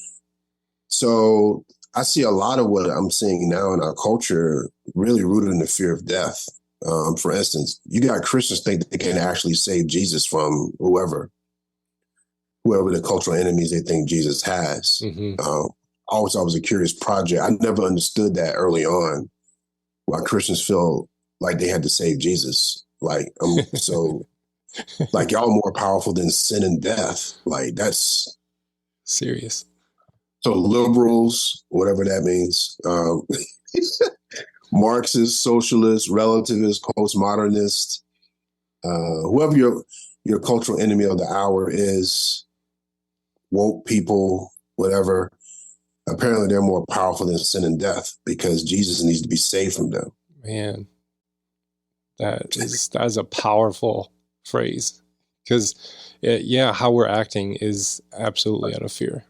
So I see a lot of what I'm seeing now in our culture really rooted in the fear of death. For instance, you got Christians think they can actually save Jesus from whoever the cultural enemies they think Jesus has. Mm-hmm. Always was a curious project. I never understood that early on, why Christians feel like they had to save Jesus. Like, so, like, y'all more powerful than sin and death. Like, that's serious. So liberals, whatever that means, Marxist, socialist, relativist, postmodernist, whoever your cultural enemy of the hour is, woke people, whatever. Apparently, they're more powerful than sin and death because Jesus needs to be saved from them. Man, that is a powerful phrase because, how we're acting is absolutely out of fear.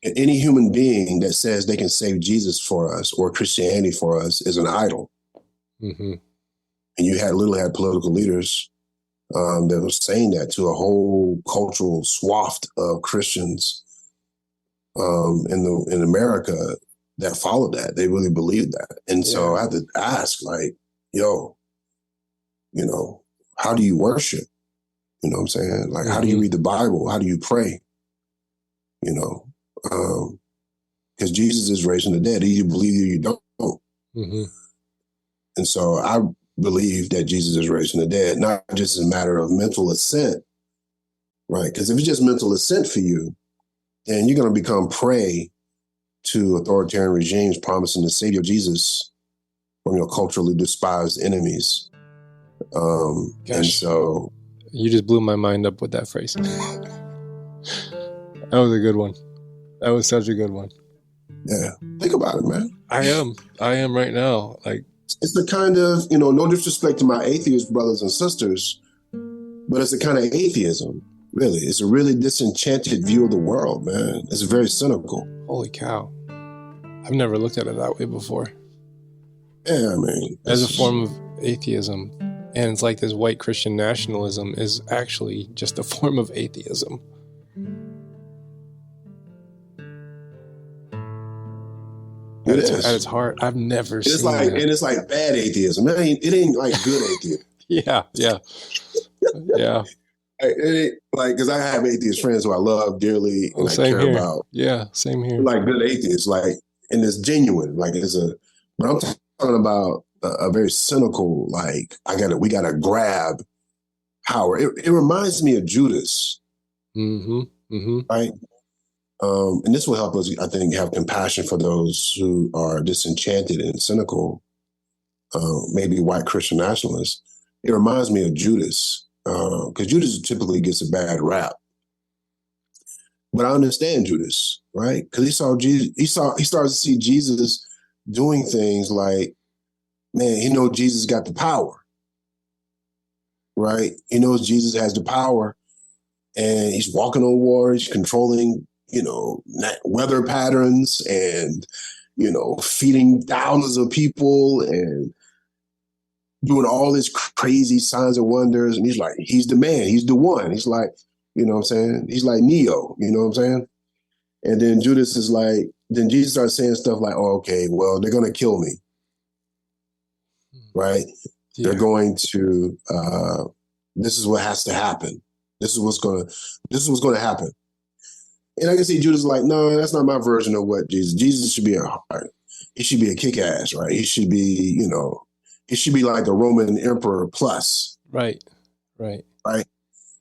Any human being that says they can save Jesus for us or Christianity for us is an idol. Mm-hmm. And you literally had political leaders that were saying that to a whole cultural swath of Christians in America that followed that. They really believed that. And so I had to ask, like, how do you worship? You know what I'm saying? Like, how do you read the Bible? How do you pray? Because Jesus is raising the dead. Either you believe it or you don't. Mm-hmm. And so I believe that Jesus is raising the dead, not just as a matter of mental assent, right? Because if it's just mental assent for you, then you're going to become prey to authoritarian regimes promising to save your Jesus from your culturally despised enemies. And so... You just blew my mind up with that phrase. That was a good one. That was such a good one. Yeah. Think about it, man. I am right now. Like, it's the kind of, no disrespect to my atheist brothers and sisters, but it's a kind of atheism, really. It's a really disenchanted view of the world, man. It's very cynical. Holy cow. I've never looked at it that way before. Yeah, I mean. As a form of atheism. And it's like this white Christian nationalism is actually just a form of atheism. At its heart, I've never seen it. And it's like bad atheism. It ain't like good atheism. Yeah. It ain't like, because I have atheist friends who I love dearly and I care about. Yeah, same here. Like good atheists, like, and it's genuine. Like but I'm talking about a very cynical, like, we gotta grab power. It reminds me of Judas, right? And this will help us, I think, have compassion for those who are disenchanted and cynical, maybe white Christian nationalists. It reminds me of Judas, because Judas typically gets a bad rap. But I understand Judas, right? Because he saw Jesus. He started to see Jesus doing things like, man, he knows Jesus got the power, right? He knows Jesus has the power, and he's walking on water. He's controlling, weather patterns, and feeding thousands of people, and doing all this crazy signs and wonders. And he's like, he's the man. He's the one. He's like, you know what I'm saying? He's like Neo, you know what I'm saying? And then Judas is like, then Jesus starts saying stuff like, oh, okay, well, they're going to kill me, right? Yeah. They're going to, this is what has to happen. This is what's going to happen. And I can see Judas like, no, that's not my version of what Jesus should be he should be a kick-ass, right? He should be, he should be like a Roman emperor plus. Right.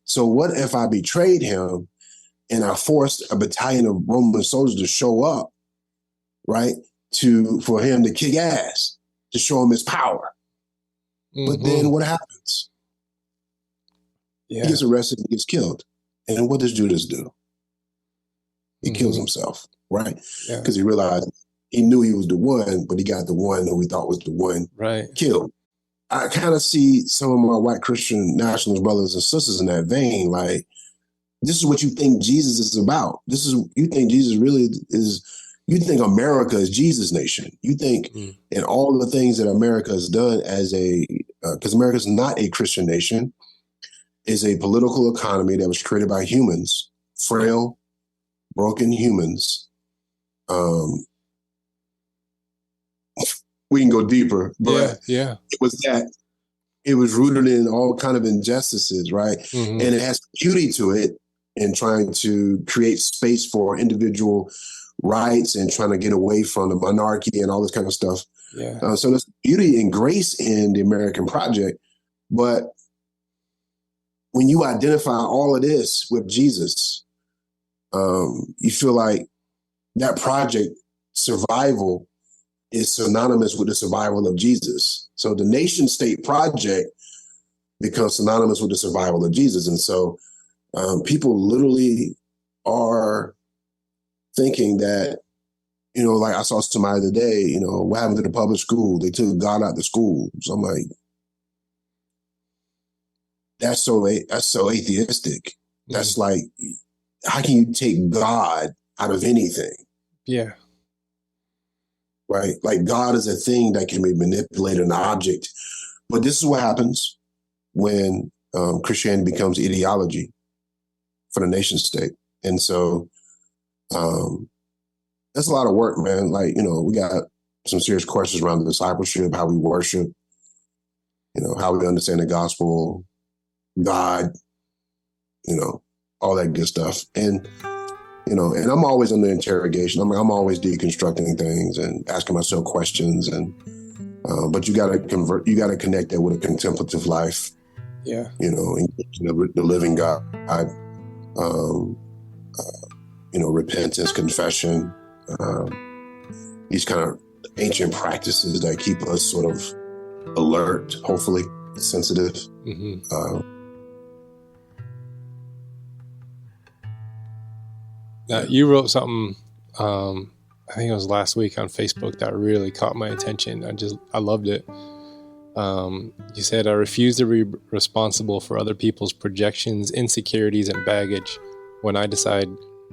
So what if I betrayed him and I forced a battalion of Roman soldiers to show up, right, for him to kick ass, to show him his power? But then what happens? Yeah. He gets arrested and gets killed. And what does Judas do? He kills himself, right? Because he realized he knew he was the one, but he got the one who he thought was the one killed. I kind of see some of my white Christian nationalist brothers and sisters in that vein. Like, this is what you think Jesus is about. You think Jesus really is, you think America is Jesus' nation. You think in all the things that America has done because America is not a Christian nation, is a political economy that was created by humans, frail, broken humans. We can go deeper, but it was rooted in all kind of injustices, right? And it has beauty to it in trying to create space for individual rights and trying to get away from the monarchy and all this kind of stuff. So there's beauty and grace in the American project, but when you identify all of this with Jesus, you feel like that project survival is synonymous with the survival of Jesus. So the nation state project becomes synonymous with the survival of Jesus. And so people literally are thinking that, like I saw somebody today, what happened to the public school? They took God out of the school. So I'm like, that's so atheistic. That's like, how can you take God out of anything? Yeah. Right? Like, God is a thing that can be manipulated, an object. But this is what happens when Christianity becomes ideology for the nation state. And so that's a lot of work, man. Like, we got some serious questions around the discipleship, how we worship, how we understand the gospel, God, all that good stuff. And and I'm always under interrogation. I'm always deconstructing things and asking myself questions. And but you got to connect that with a contemplative life. Yeah. The living God. Repentance, confession. These kind of ancient practices that keep us sort of alert, hopefully sensitive. Now, you wrote something, I think it was last week on Facebook, that really caught my attention. I loved it. You said, I refuse to be responsible for other people's projections, insecurities, and baggage when I decide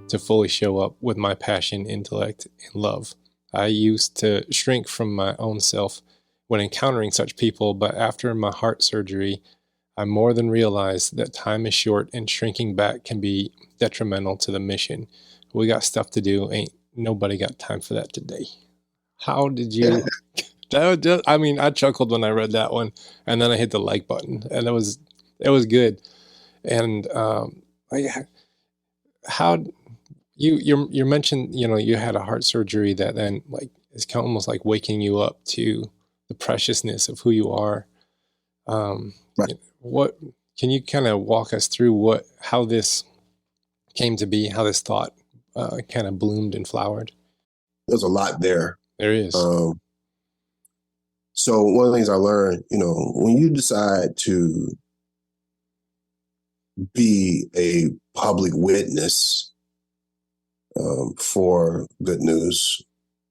to fully show up with my passion, intellect, and love. I used to shrink from my own self when encountering such people, but after my heart surgery, I more than realized that time is short and shrinking back can be detrimental to the mission. We got stuff to do. Ain't nobody got time for that today. How did you... I chuckled when I read that one, and then I hit the like button, and it was good. And how you mentioned, you had a heart surgery that then is almost like waking you up to the preciousness of who you are. Right. What Can you kind of walk us through how this came to be, how this thought kind of bloomed and flowered? There's a lot there. There is. So one of the things I learned, when you decide to be a public witness for good news,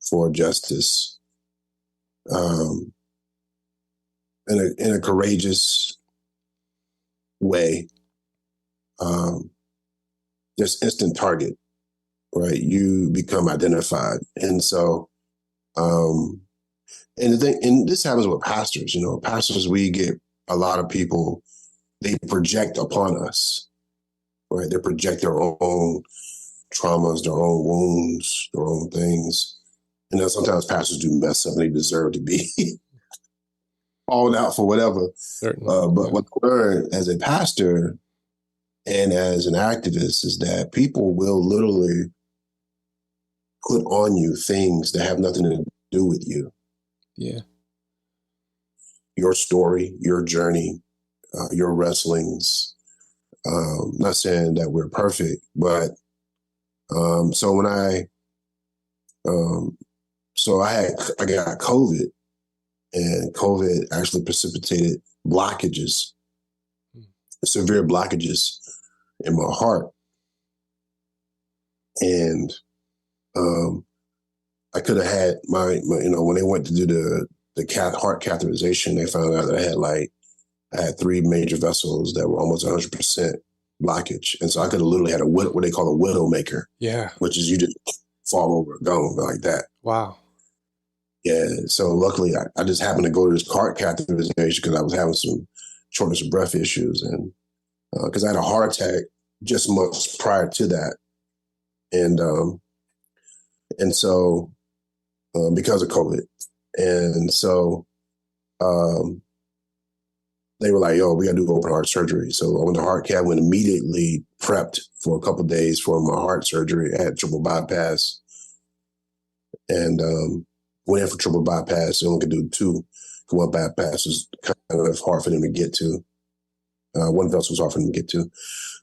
for justice, in a courageous way, there's instant target, right? You become identified. And so, and this happens with pastors, pastors, we get a lot of people, they project upon us, right? They project their own traumas, their own wounds, their own things. And then sometimes pastors do mess up and they deserve to be called out for whatever. But what I learned as a pastor and as an activist is that people will literally put on you things that have nothing to do with you. Yeah. Your story, your journey, your wrestlings. Not saying that we're perfect, but so when I got COVID, and COVID actually precipitated blockages, severe blockages in my heart. And I could have had my when they went to do the heart catheterization, they found out that I had 3 major vessels that were almost 100% blockage. And so I could have literally had what they call a widow maker. Yeah. Which is you just fall over, gone like that. Wow. Yeah. So luckily I just happened to go to this heart catheterization because I was having some shortness of breath issues. And because I had a heart attack just months prior to that. And so because of COVID. And so they were like, yo, we got to do open heart surgery. So I went to heart cath, went immediately prepped for a couple of days for my heart surgery. I had triple bypass and went in for triple bypass. They only could do 2. One bypass was kind of hard for them to get to. One vessel was hard for them to get to.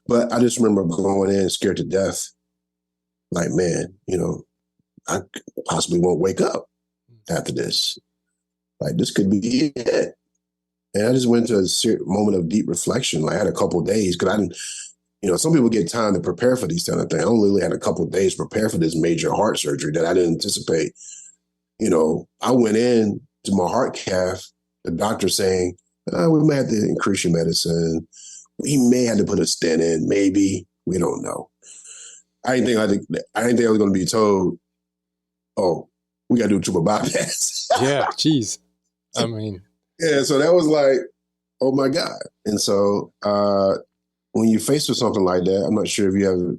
But I just remember going in scared to death. Like, man, I possibly won't wake up after this. Like, this could be it. And I just went to a moment of deep reflection. Like I had a couple of days because I didn't, some people get time to prepare for these kind of things. I only had a couple of days to prepare for this major heart surgery that I didn't anticipate. I went in to my heart cath, the doctor saying, we may have to increase your medicine. We may have to put a stent in, maybe. We don't know. I didn't think I was going to be told, oh, we got to do a triple bypass. Yeah, geez. I mean. Yeah, so that was like, oh my God. And so when you're faced with something like that, I'm not sure if you ever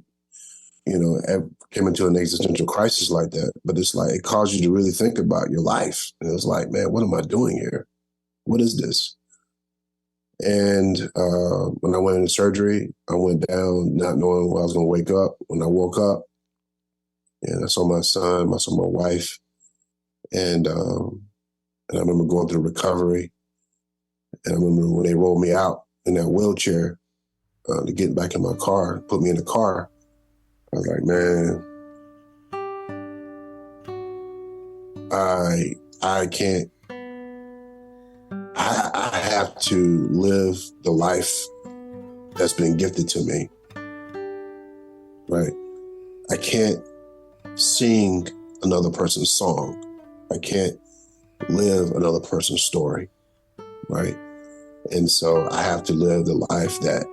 came into an existential crisis like that, but it's like, it caused you to really think about your life. And it was like, man, what am I doing here? What is this? And when I went into surgery, I went down not knowing when I was going to wake up. When I woke up, and I saw my son, I saw my wife, and I remember going through recovery. And I remember when they rolled me out in that wheelchair to get back in my car, put me in the car, I was like, man, I can't, I have to live the life that's been gifted to me, right? I can't sing another person's song. I can't live another person's story, right? And so I have to live the life that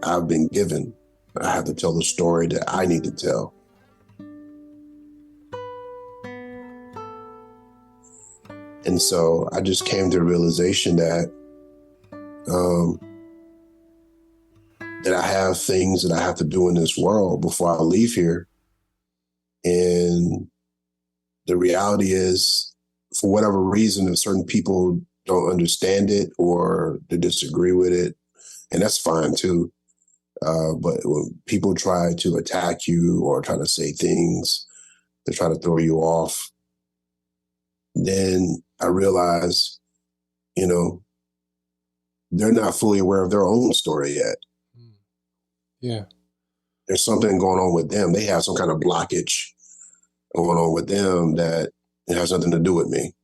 I've been given. I have to tell the story that I need to tell. And so I just came to the realization that that I have things that I have to do in this world before I leave here. And the reality is, for whatever reason, if certain people don't understand it or they disagree with it, and that's fine too. But when people try to attack you or try to say things to try to throw you off, then I realize, they're not fully aware of their own story yet. Yeah. There's something going on with them. They have some kind of blockage going on with them that it has nothing to do with me.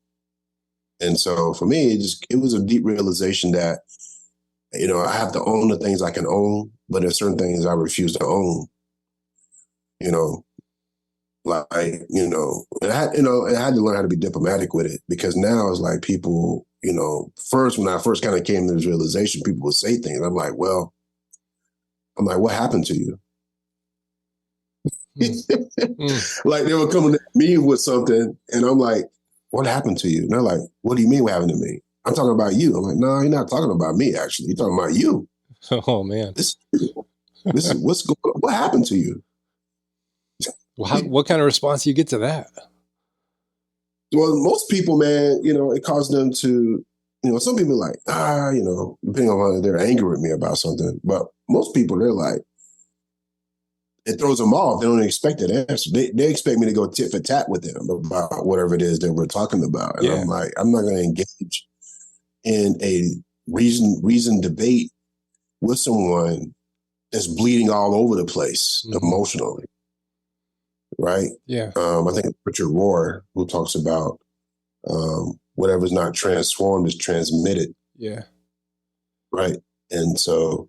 And so for me, it was a deep realization that, I have to own the things I can own, but there's certain things I refuse to own. I had to learn how to be diplomatic with it, because now it's like people, first, when I first kind of came to this realization, people would say things. I'm like, what happened to you? Like they were coming to me with something and I'm like, what happened to you? And they're like, what do you mean what happened to me? I'm talking about you. I'm like, no, you're not talking about me, actually. You're talking about you. Oh, man. This is what's going on. What happened to you? What kind of response do you get to that? Well, most people, man, it caused them to, some people are like, depending on whether they're angry with me about something. But most people, they're like, it throws them off. They don't expect an answer. They expect me to go tit for tat with them about whatever it is that we're talking about. And I'm like, I'm not going to engage in a reasoned debate with someone that's bleeding all over the place emotionally. Right? Yeah. I think it's Richard Rohr who talks about whatever's not transformed is transmitted. Yeah. Right. And so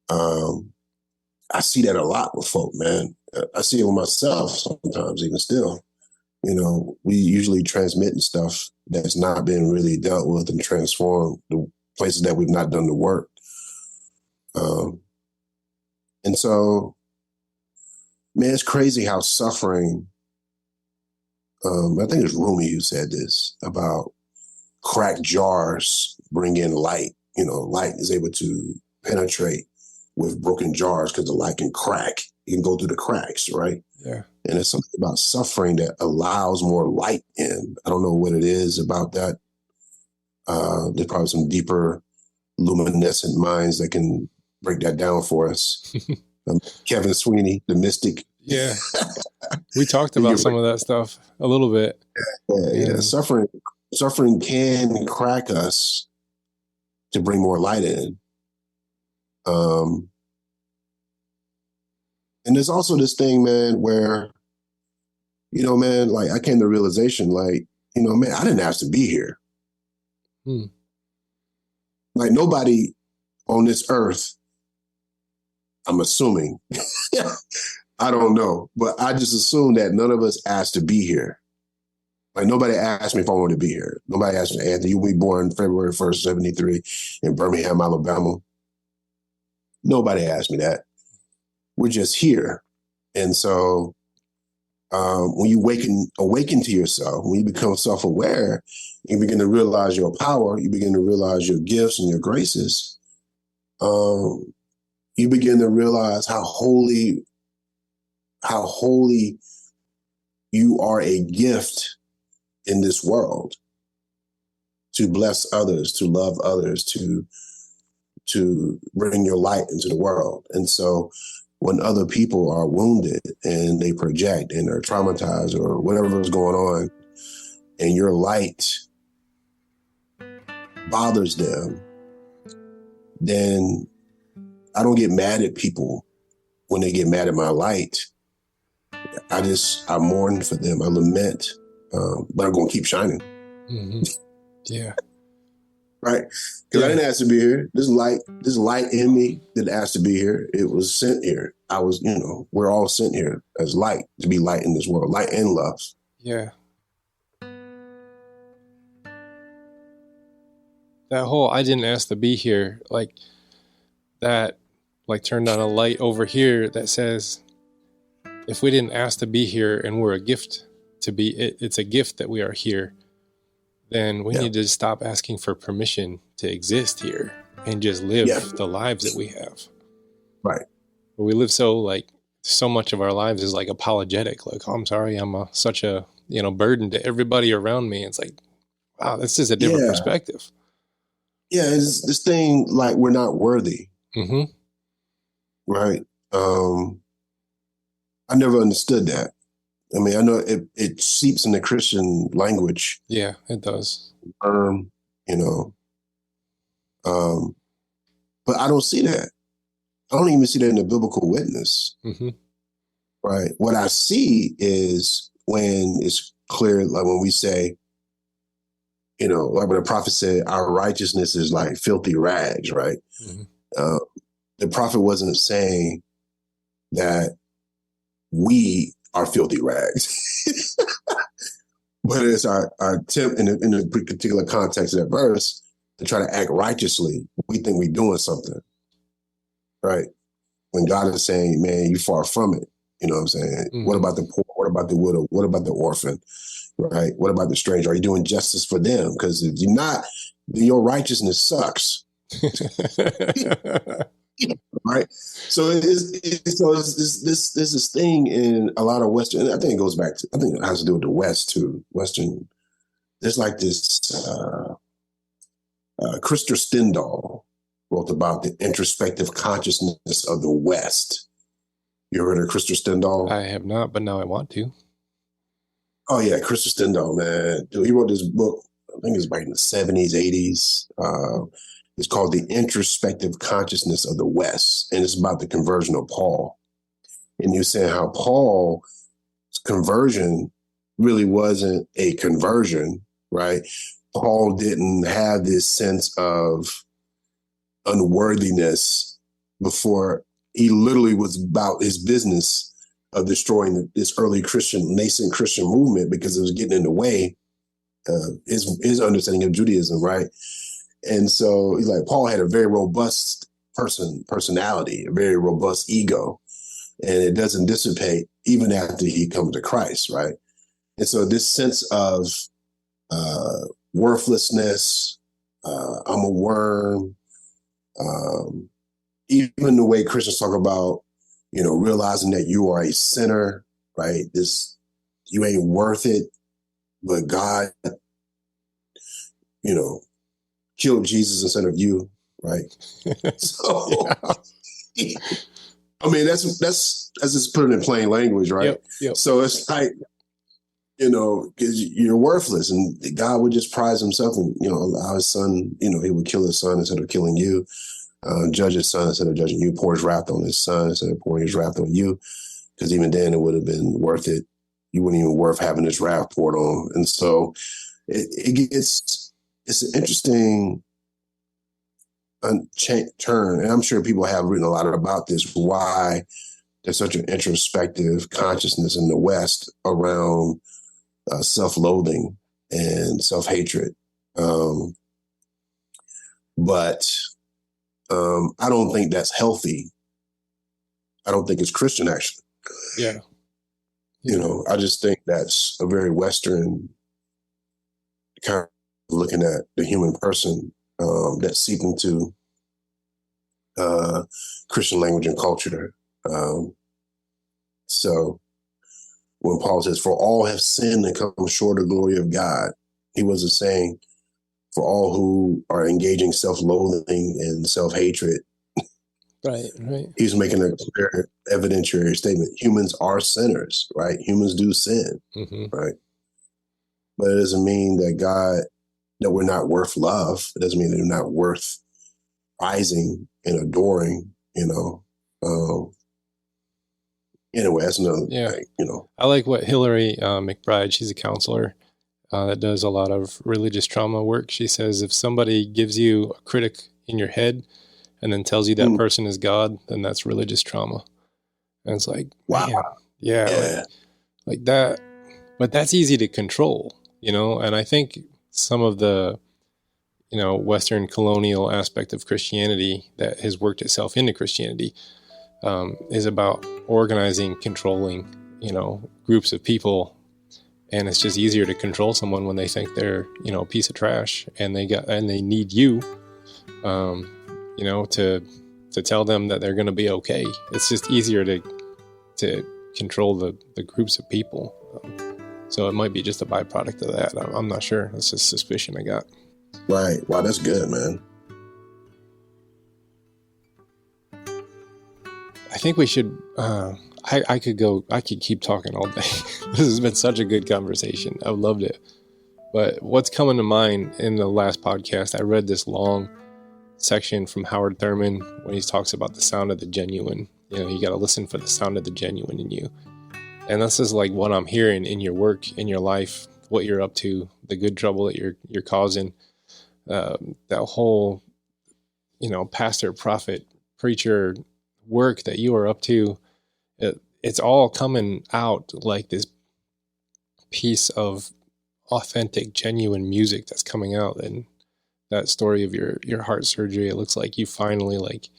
I see that a lot with folk, man. I see it with myself sometimes, even still. We usually transmitting stuff that's not been really dealt with and transformed, the places that we've not done the work. And so, man, it's crazy how suffering, I think it's Rumi who said this, about cracked jars bring in light. Light is able to penetrate with broken jars because the light can crack. It can go through the cracks, right? Yeah. And it's something about suffering that allows more light in. I don't know what it is about that. There's probably some deeper luminescent minds that can break that down for us. Kevin Sweeney, the mystic. Yeah. We talked about some of that stuff a little bit. Yeah. Suffering can crack us to bring more light in. And there's also this thing, man, where, man, like I came to the realization, like, man, I didn't ask to be here. Like nobody on this earth, I'm assuming, I don't know, but I just assume that none of us asked to be here. Like nobody asked me if I wanted to be here. Nobody asked me, Anthony, you were born February 1st, 73 in Birmingham, Alabama. Nobody asked me that. We're just here. And so when you awaken to yourself, when you become self-aware, you begin to realize your power, you begin to realize your gifts and your graces, you begin to realize how holy you are a gift in this world to bless others, to love others, to bring your light into the world. And so when other people are wounded and they project and are traumatized or whatever is going on, and your light bothers them, then I don't get mad at people when they get mad at my light. I mourn for them. I lament, but I'm going to keep shining. Mm-hmm. Yeah. Right? Because I didn't ask to be here. This light in me didn't ask to be here. It was sent here. We're all sent here as light, to be light in this world, light and love. Yeah. That whole I didn't ask to be here, like that, like turned on a light over here that says, if we didn't ask to be here and we're a gift to be, it's a gift that we are here, then we need to stop asking for permission to exist here and just live the lives that we have. Right. We live so much of our lives is like apologetic. Like, oh, I'm sorry, I'm such a burden to everybody around me. It's like, wow, this is a different perspective. Yeah, it's this thing like we're not worthy. Mm-hmm. Right. I never understood that. I mean, I know it seeps in the Christian language. Yeah, it does. But I don't see that. I don't even see that in the biblical witness. Mm-hmm. Right. What I see is when it's clear, like when we say, like when the prophet said, our righteousness is like filthy rags, right? Mm-hmm. The prophet wasn't saying that we are filthy rags, but it's our attempt in the particular context of that verse to try to act righteously. We think we're doing something, right? When God is saying, man, you far from it. You know what I'm saying? Mm-hmm. What about the poor? What about the widow? What about the orphan? Right? What about the stranger? Are you doing justice for them? Because if you're not, then your righteousness sucks. Right? So there's this thing in a lot of Western, I think it goes back to, I think it has to do with the West too. Western, there's like this, Christopher Stendhal wrote about the introspective consciousness of the West. You ever heard of Christopher Stendhal? I have not, but now I want to. Oh yeah, Christopher Stendhal, man. Dude, he wrote this book, I think it was back in the 70s, 80s. It's called The Introspective Consciousness of the West. And it's about the conversion of Paul. And you're saying how Paul's conversion really wasn't a conversion, right? Paul didn't have this sense of unworthiness before. He literally was about his business of destroying this early nascent Christian movement because it was getting in the way of his understanding of Judaism, right? And so he's like, Paul had a very robust personality, a very robust ego, and it doesn't dissipate even after he comes to Christ, right? And so this sense of worthlessness, I'm a worm, even the way Christians talk about, realizing that you are a sinner, right? You ain't worth it, but God, killed Jesus instead of you, right? So, yeah. I mean, that's just put it in plain language, right? Yep. So it's like, because you're worthless, and God would just prize himself and, allow his son, he would kill his son instead of killing you. Judge his son instead of judging you, pour his wrath on his son instead of pouring his wrath on you, because even then it would have been worth it. You wouldn't even worth having his wrath poured on. And so it's an interesting turn. And I'm sure people have written a lot about this, why there's such an introspective consciousness in the West around self-loathing and self-hatred. But I don't think that's healthy. I don't think it's Christian, actually. Yeah. I just think that's a very Western kind of looking at the human person that's seeping into Christian language and culture. So when Paul says, for all have sinned and come short of the glory of God, he wasn't saying for all who are engaging self-loathing and self-hatred. Right. He's making a clear evidentiary statement. Humans are sinners, right? Humans do sin, right? But it doesn't mean that we're not worth love. It doesn't mean that we're not worth prizing and adoring, Anyway, that's another thing, I like what Hillary McBride, she's a counselor that does a lot of religious trauma work. She says if somebody gives you a critic in your head and then tells you that person is God, then that's religious trauma. And it's like, wow. Man, yeah. Like that. But that's easy to control, and I think some of the, Western colonial aspect of Christianity that has worked itself into Christianity is about organizing, controlling, groups of people. And it's just easier to control someone when they think they're, a piece of trash and they need you, to tell them that they're going to be okay. It's just easier to control the groups of people. So it might be just a byproduct of that. I'm not sure. That's a suspicion I got. Right. Wow, that's good, man. I think we should, I could keep talking all day. This has been such a good conversation. I've loved it. But what's coming to mind in the last podcast, I read this long section from Howard Thurman when he talks about the sound of the genuine. You know, you got to listen for the sound of the genuine in you. And this is like what I'm hearing in your work, in your life, what you're up to, the good trouble that you're causing, that whole, you know, pastor, prophet, preacher work that you are up to. It's all coming out like this piece of authentic, genuine music that's coming out. And that story of your heart surgery, it looks like you finally like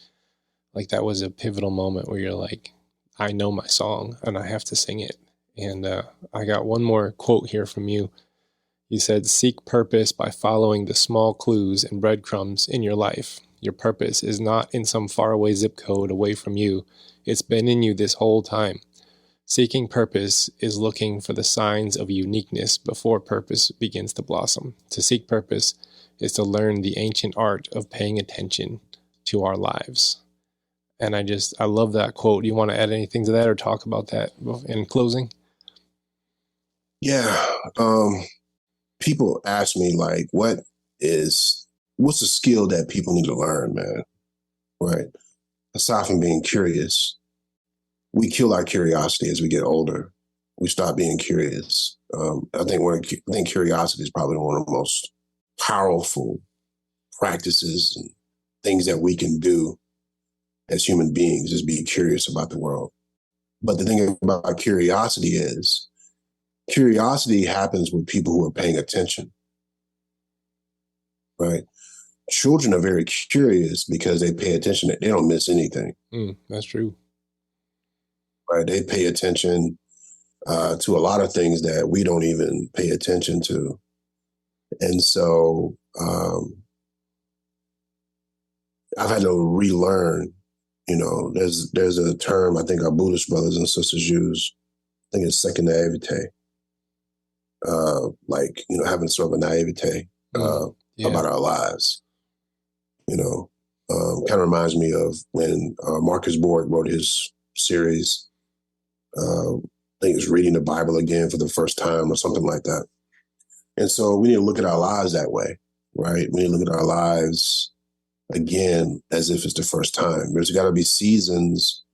that was a pivotal moment where you're like, I know my song and I have to sing it. And I got one more quote here from you. You said, seek purpose by following the small clues and breadcrumbs in your life. Your purpose is not in some faraway zip code away from you. It's been in you this whole time. Seeking purpose is looking for the signs of uniqueness before purpose begins to blossom. To seek purpose is to learn the ancient art of paying attention to our lives. And I love that quote. Do you want to add anything to that or talk about that in closing? Yeah. People ask me, like, what's the skill that people need to learn, man? Right. Aside from being curious, we kill our curiosity as we get older. We stop being curious. I think curiosity is probably one of the most powerful practices and things that we can do as human beings, is be curious about the world. But the thing about curiosity is, curiosity happens with people who are paying attention, right? Children are very curious because they pay attention. They don't miss anything. That's true. Right? They pay attention to a lot of things that we don't even pay attention to. And so I've had to relearn, you know, there's a term I think our Buddhist brothers and sisters use. I think it's second naivete. Like, you know, having sort of a naivete about our lives. You know, kind of reminds me of when Marcus Borg wrote his series. I think it's reading the Bible again for the first time or something like that. And so we need to look at our lives that way, right? We need to look at our lives again as if it's the first time. There's got to be seasons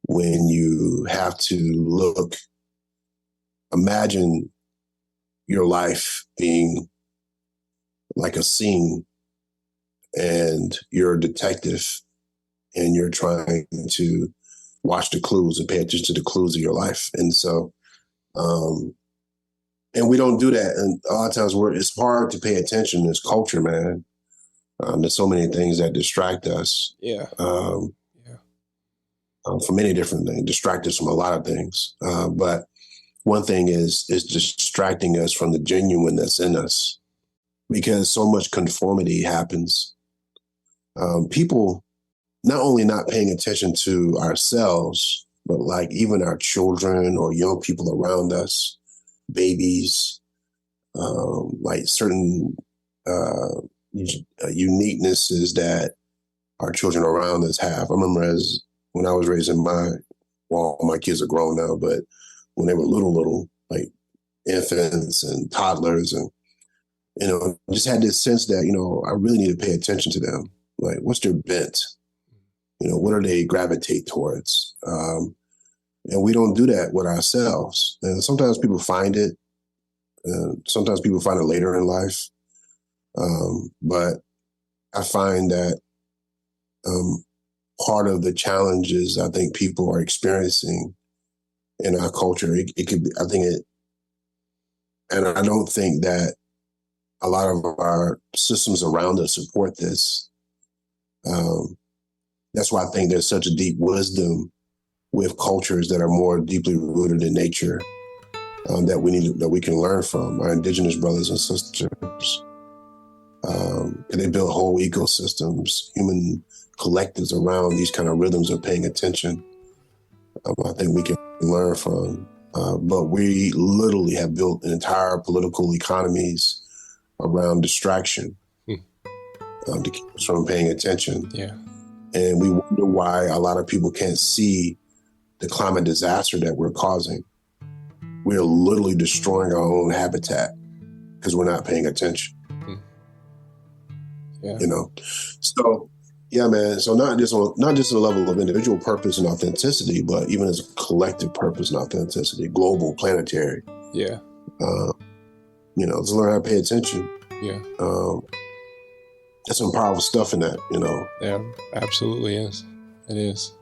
when you have to imagine your life being like a scene, and you're a detective and you're trying to watch the clues and pay attention to the clues of your life. And so, and we don't do that. And a lot of times it's hard to pay attention. It's culture, man. There's so many things that distract us. For many different things, distract us from a lot of things. But one thing is distracting us from the genuine that's in us, because so much conformity happens. People not only not paying attention to ourselves, but like even our children or young people around us, babies, like certain uniquenesses that our children around us have. I remember when I was raising my kids are grown now, but when they were little, like infants and toddlers, and, you know, just had this sense that, you know, I really need to pay attention to them. Like, what's their bent? You know, what do they gravitate towards? And we don't do that with ourselves. And sometimes people find it. Sometimes people find it later in life. But I find that part of the challenges I think people are experiencing in our culture, it could be, and I don't think that a lot of our systems around us support this. That's why I think there's such a deep wisdom with cultures that are more deeply rooted in nature that we can learn from our indigenous brothers and sisters. They build whole ecosystems, human collectives around these kind of rhythms of paying attention. I think we can learn from, but we literally have built entire political economies around distraction to keep us from paying attention. Yeah. And we wonder why a lot of people can't see the climate disaster that we're causing. We're literally destroying our own habitat because we're not paying attention. You know, so yeah, man. So not just at the level of individual purpose and authenticity, but even as a collective purpose and authenticity, global, planetary. Yeah. You know, to learn how to pay attention. Yeah. There's some powerful stuff in that, you know. Yeah, absolutely is. It is.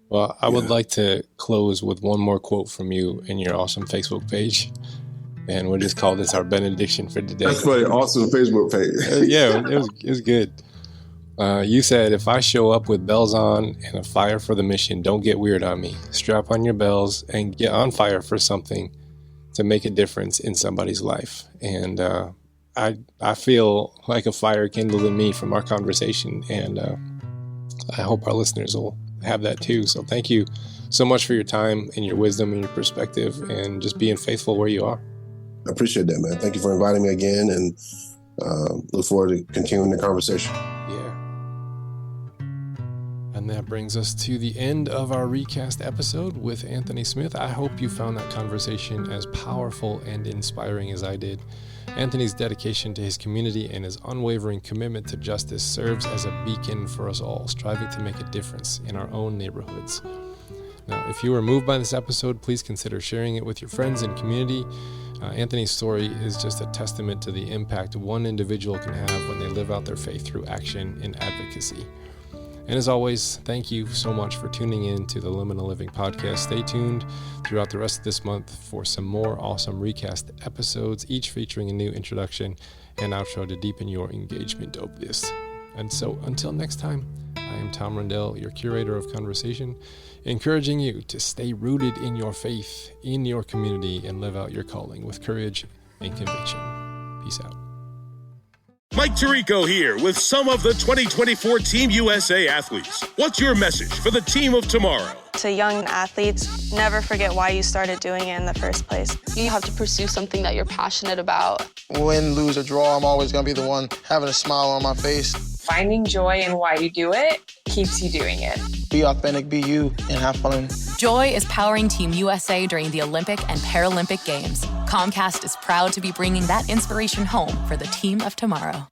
Well, I would like to close with one more quote from you in your awesome Facebook page. And we'll just call this our benediction for today. That's funny. Awesome Facebook page. Yeah, it was good. You said, if I show up with bells on and a fire for the mission, don't get weird on me. Strap on your bells and get on fire for something to make a difference in somebody's life. And I feel like a fire kindled in me from our conversation. And I hope our listeners will have that too. So thank you so much for your time and your wisdom and your perspective and just being faithful where you are. I appreciate that, man. Thank you for inviting me again, and look forward to continuing the conversation. Yeah. And that brings us to the end of our recast episode with Anthony Smith. I hope you found that conversation as powerful and inspiring as I did. Anthony's dedication to his community and his unwavering commitment to justice serves as a beacon for us all, striving to make a difference in our own neighborhoods. Now, if you were moved by this episode, please consider sharing it with your friends and community. Anthony's story is just a testament to the impact one individual can have when they live out their faith through action and advocacy. And as always, thank you so much for tuning in to the Liminal Living podcast. Stay tuned throughout the rest of this month for some more awesome recast episodes, each featuring a new introduction and outro to deepen your engagement of this. And so until next time, I am Tom Rundell, your curator of conversation, encouraging you to stay rooted in your faith, in your community, and live out your calling with courage and conviction. Peace out. Mike Tirico here with some of the 2024 Team USA athletes. What's your message for the team of tomorrow? To young athletes, never forget why you started doing it in the first place. You have to pursue something that you're passionate about. Win, lose, or draw, I'm always going to be the one having a smile on my face. Finding joy in why you do it keeps you doing it. Be authentic, be you, and have fun. Joy is powering Team USA during the Olympic and Paralympic Games. Comcast is proud to be bringing that inspiration home for the team of tomorrow.